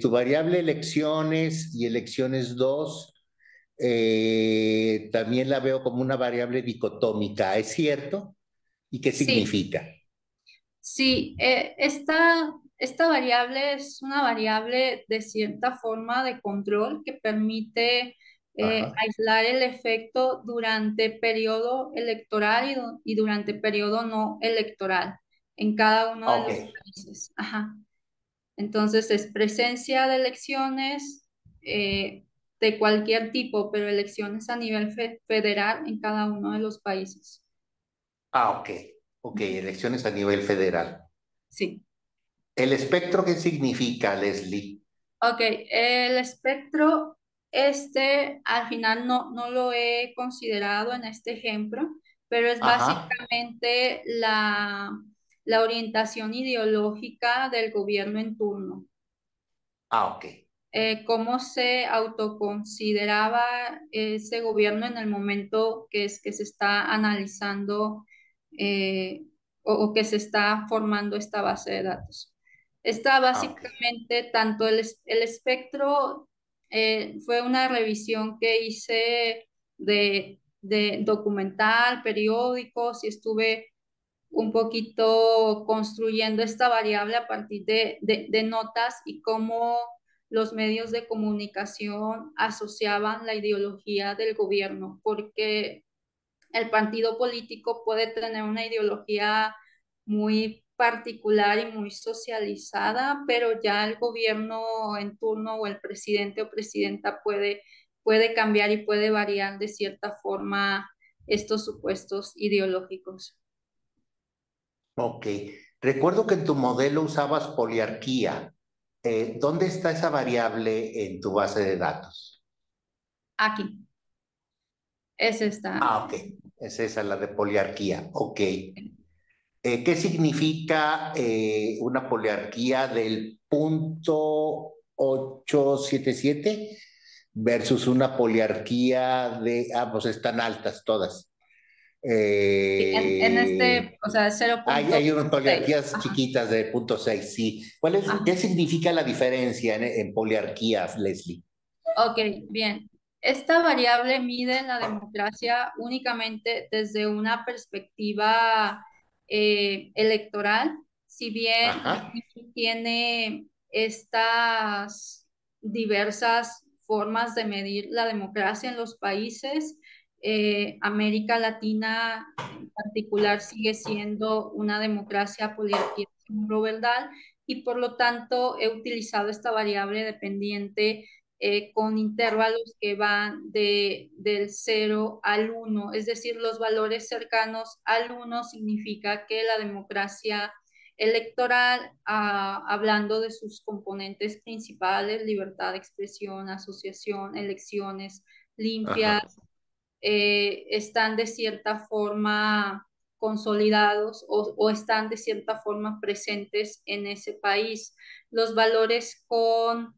S1: Tu variable elecciones y elecciones 2 también la veo como una variable dicotómica, ¿es cierto? ¿Y qué
S2: Sí,
S1: significa?
S2: sí, esta variable es una variable de cierta forma de control que permite
S1: Ajá,
S2: aislar el efecto durante periodo electoral y durante periodo no electoral en cada uno de
S1: ok,
S2: los países. Ajá. Entonces es presencia de elecciones de cualquier tipo, pero elecciones a nivel federal en cada uno de los países.
S1: ok, ok, elecciones a nivel federal.
S2: Sí.
S1: ¿El espectro qué significa, Leslie?
S2: Ok, el espectro, al final no lo he considerado en este ejemplo, pero es
S1: Ajá,
S2: básicamente la orientación ideológica del gobierno en turno.
S1: ok,
S2: Cómo se autoconsideraba ese gobierno en el momento que se está analizando eh, o que se está formando esta base de datos. Está
S1: ok,
S2: básicamente tanto el espectro, fue una revisión que hice de documental, periódicos y estuve un poquito construyendo esta variable a partir de notas y cómo los medios de comunicación asociaban la ideología del gobierno, porque el partido político puede tener una ideología muy particular y muy socializada, pero ya el gobierno en turno o el presidente o presidenta puede cambiar y puede variar de cierta forma estos supuestos ideológicos.
S1: ok. Recuerdo que en tu modelo usabas poliarquía. ¿Dónde está esa variable en tu base de datos?
S2: Aquí. Es esta.
S1: Ok, es esa la de poliarquía. Ok. ¿Qué significa una poliarquía del punto 877 versus una poliarquía de, pues están altas todas.
S2: En este, o sea,
S1: Hay unas
S2: 0.6.
S1: poliarquías
S2: Ajá,
S1: chiquitas de punto 6, sí. ¿Qué
S2: ajá.
S1: significa la diferencia en poliarquías, Leslie?
S2: Ok, bien. Esta variable mide la democracia únicamente desde una perspectiva electoral, si bien
S1: Ajá,
S2: tiene estas diversas formas de medir la democracia en los países. América Latina en particular sigue siendo una democracia poliarquía verbal y por lo tanto he utilizado esta variable dependiente con intervalos que van del 0 al 1, es decir, los valores cercanos al 1 significa que la democracia electoral, hablando de sus componentes principales, libertad de expresión, asociación, elecciones limpias,
S1: ajá,
S2: están de cierta forma consolidados o están de cierta forma presentes en ese país. Los valores con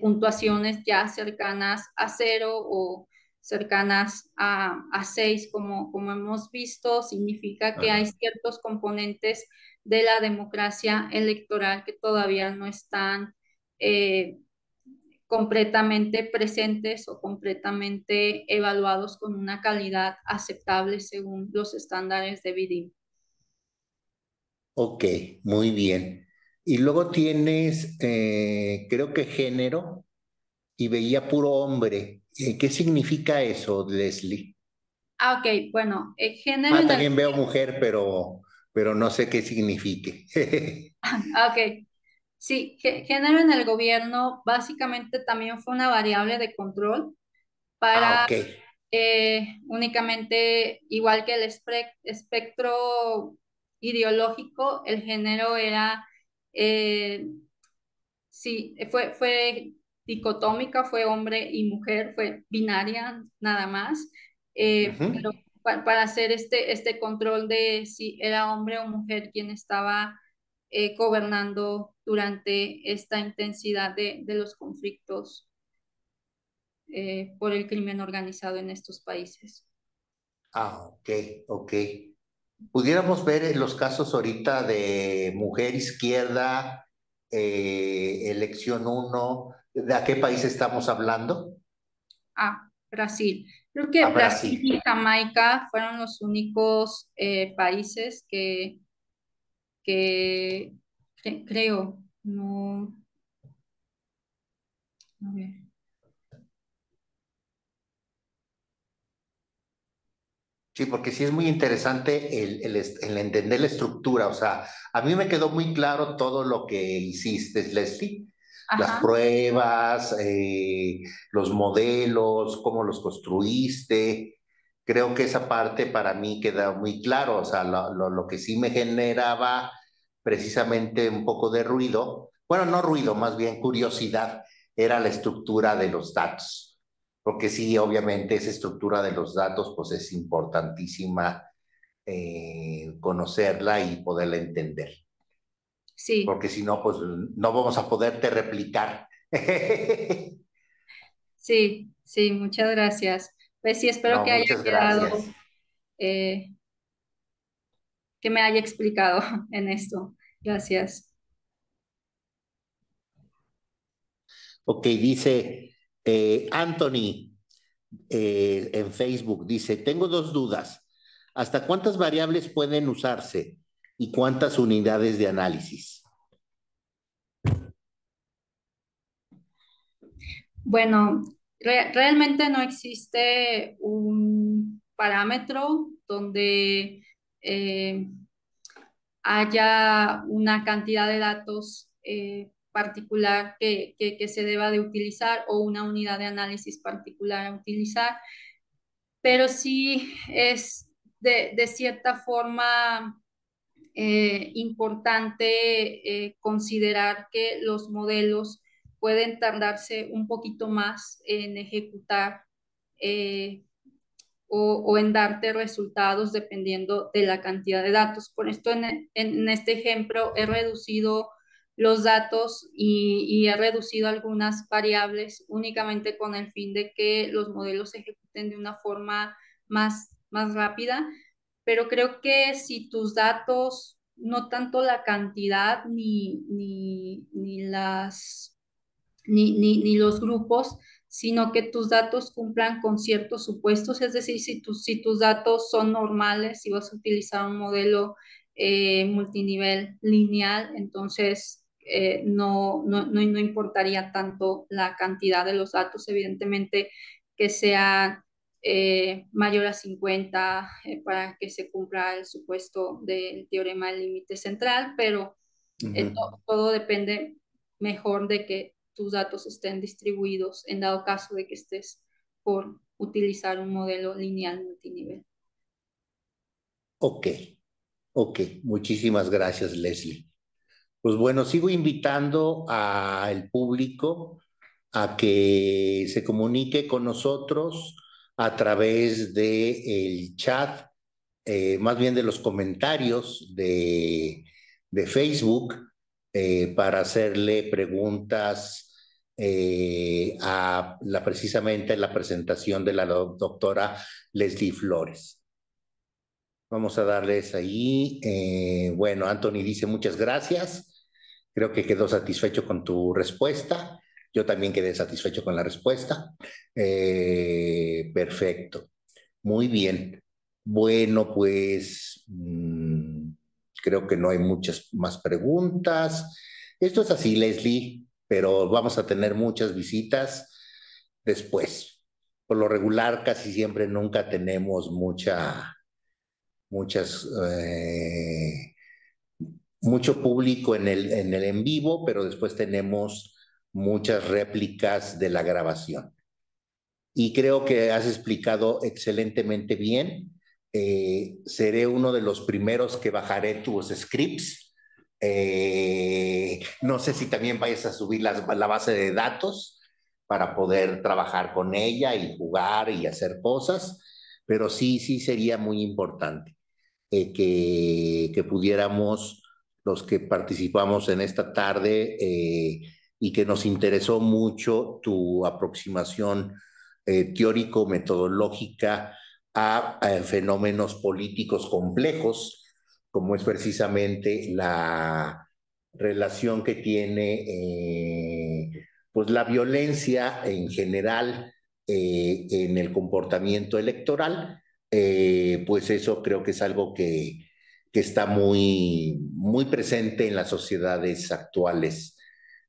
S2: puntuaciones ya cercanas a 0 o cercanas a 6, como hemos visto, significa que hay
S1: ajá.
S2: ciertos componentes de la democracia electoral que todavía no están eh, completamente presentes o completamente evaluados con una calidad aceptable según los estándares de BD.
S1: Ok, muy bien. Y luego tienes, creo que género, y veía puro hombre. ¿Qué significa eso, Leslie?
S2: Ok, bueno, género
S1: Ah,
S2: en el...
S1: también veo mujer, pero no sé qué signifique.
S2: Ok, sí, género en el gobierno básicamente también fue una variable de control
S1: Ah,
S2: para
S1: ok.
S2: únicamente, igual que el espectro ideológico, el género era, eh, sí, fue dicotómica, fue hombre y mujer, fue binaria nada más, pero
S1: Ujú.
S2: para hacer este control de si era hombre o mujer quien estaba gobernando durante esta intensidad de los conflictos por el crimen organizado en estos países.
S1: Ah, ok, ok. Pudiéramos ver en los casos ahorita de mujer izquierda, elección uno, ¿de a qué país estamos hablando?
S2: Ah, Brasil. Creo que
S1: A
S2: Brasil
S1: Brasil.
S2: y Jamaica fueron los únicos países creo, no, a ver.
S1: Sí, porque sí es muy interesante el entender la estructura. O sea, a mí me quedó muy claro todo lo que hiciste, Leslie. Las
S2: Ajá,
S1: pruebas, los modelos, cómo los construiste. Creo que esa parte para mí queda muy claro. O sea, lo que sí me generaba precisamente un poco de ruido, bueno, no ruido, más bien curiosidad, era la estructura de los datos, porque sí, obviamente esa estructura de los datos pues es importantísima, conocerla y poderla entender,
S2: sí,
S1: porque si no, pues no vamos a poderte replicar.
S2: sí, sí, muchas gracias. Pues sí, espero
S1: No,
S2: que haya
S1: muchas gracias.
S2: quedado, eh, que me haya explicado en esto. Gracias.
S1: Ok, dice Anthony en Facebook, dice, tengo dos dudas. ¿Hasta cuántas variables pueden usarse y cuántas unidades de análisis?
S2: Bueno, realmente no existe un parámetro donde eh, haya una cantidad de datos particular que se deba de utilizar o una unidad de análisis particular a utilizar, pero sí es de cierta forma importante considerar que los modelos pueden tardarse un poquito más en ejecutar eh, o en darte resultados dependiendo de la cantidad de datos. Por esto, en este ejemplo, he reducido los datos y he reducido algunas variables únicamente con el fin de que los modelos se ejecuten de una forma más rápida. Pero creo que si tus datos, no tanto la cantidad ni los grupos, sino que tus datos cumplan con ciertos supuestos, es decir, si tus datos son normales, si vas a utilizar un modelo multinivel lineal, entonces no importaría tanto la cantidad de los datos, evidentemente que sea mayor a 50 para que se cumpla el supuesto del teorema del límite central, pero
S1: Ujú.
S2: todo depende mejor de que tus datos estén distribuidos en dado caso de que estés por utilizar un modelo lineal multinivel.
S1: Ok, ok, muchísimas gracias, Leslie. Pues bueno, sigo invitando al público a que se comunique con nosotros a través del chat, más bien de los comentarios de Facebook, para hacerle preguntas precisamente la presentación de la doctora Leslie Flores. Vamos a darles ahí. Bueno, Anthony dice muchas gracias. Creo que quedó satisfecho con tu respuesta. Yo también quedé satisfecho con la respuesta. Perfecto. Muy bien. Bueno, pues creo que no hay muchas más preguntas. Esto es así, Leslie, pero vamos a tener muchas visitas después. Por lo regular, casi siempre nunca tenemos muchas, mucho público en el en vivo, pero después tenemos muchas réplicas de la grabación. Y creo que has explicado excelentemente bien seré uno de los primeros que bajaré tus scripts. No sé si también vayas a subir la base de datos para poder trabajar con ella y jugar y hacer cosas, pero sí, sí sería muy importante que pudiéramos, los que participamos en esta tarde, y que nos interesó mucho tu aproximación teórico-metodológica a fenómenos políticos complejos, como es precisamente la relación que tiene pues la violencia en general en el comportamiento electoral. Pues eso creo que es algo que está muy, muy presente en las sociedades actuales,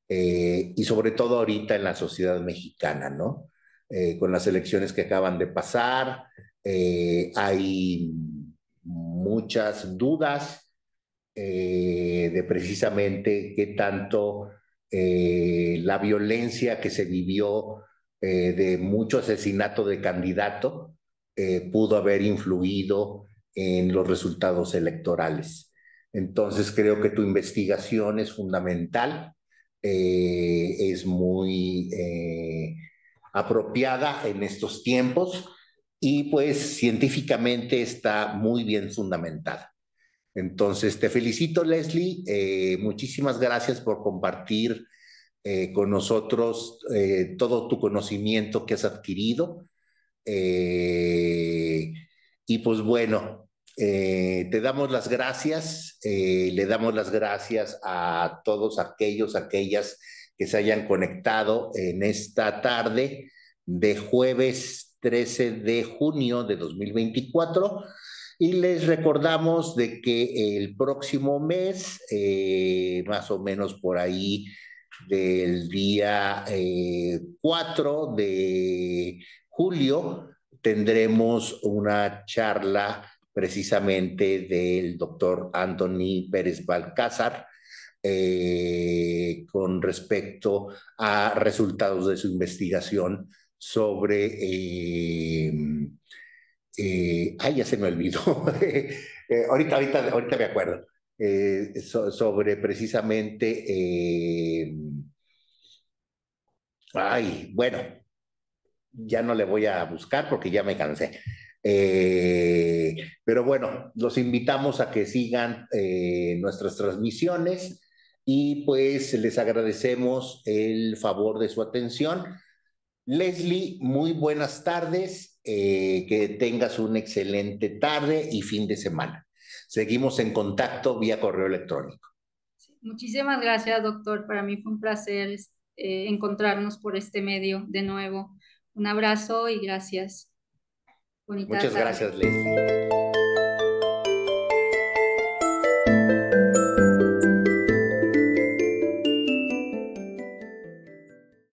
S1: y sobre todo ahorita en la sociedad mexicana, ¿no? Con las elecciones que acaban de pasar, hay muchas dudas de precisamente qué tanto la violencia que se vivió de mucho asesinato de candidato pudo haber influido en los resultados electorales. Entonces creo que tu investigación es fundamental, es muy apropiada en estos tiempos y pues científicamente está muy bien fundamentada. Entonces, te felicito, Leslie. Muchísimas gracias por compartir con nosotros todo tu conocimiento que has adquirido. Eh, y pues bueno, te damos las gracias, le damos las gracias a todos aquellos, aquellas que se hayan conectado en esta tarde de jueves 13 de junio de 2024 y les recordamos de que el próximo mes, más o menos por ahí del día 4 de julio, tendremos una charla precisamente del doctor Anthony Pérez Balcázar con respecto a resultados de su investigación sobre ay, ya se me olvidó. Ahorita me acuerdo. Sobre precisamente, ay, bueno, ya no le voy a buscar porque ya me cansé. Pero bueno, los invitamos a que sigan nuestras transmisiones y pues les agradecemos el favor de su atención. Leslie, muy buenas tardes, que tengas una excelente tarde y fin de semana. Seguimos en contacto vía correo electrónico.
S2: Muchísimas gracias, doctor. Para mí fue un placer encontrarnos por este medio de nuevo. Un abrazo y gracias. Bonita
S1: Muchas
S2: tarde.
S1: gracias, Leslie.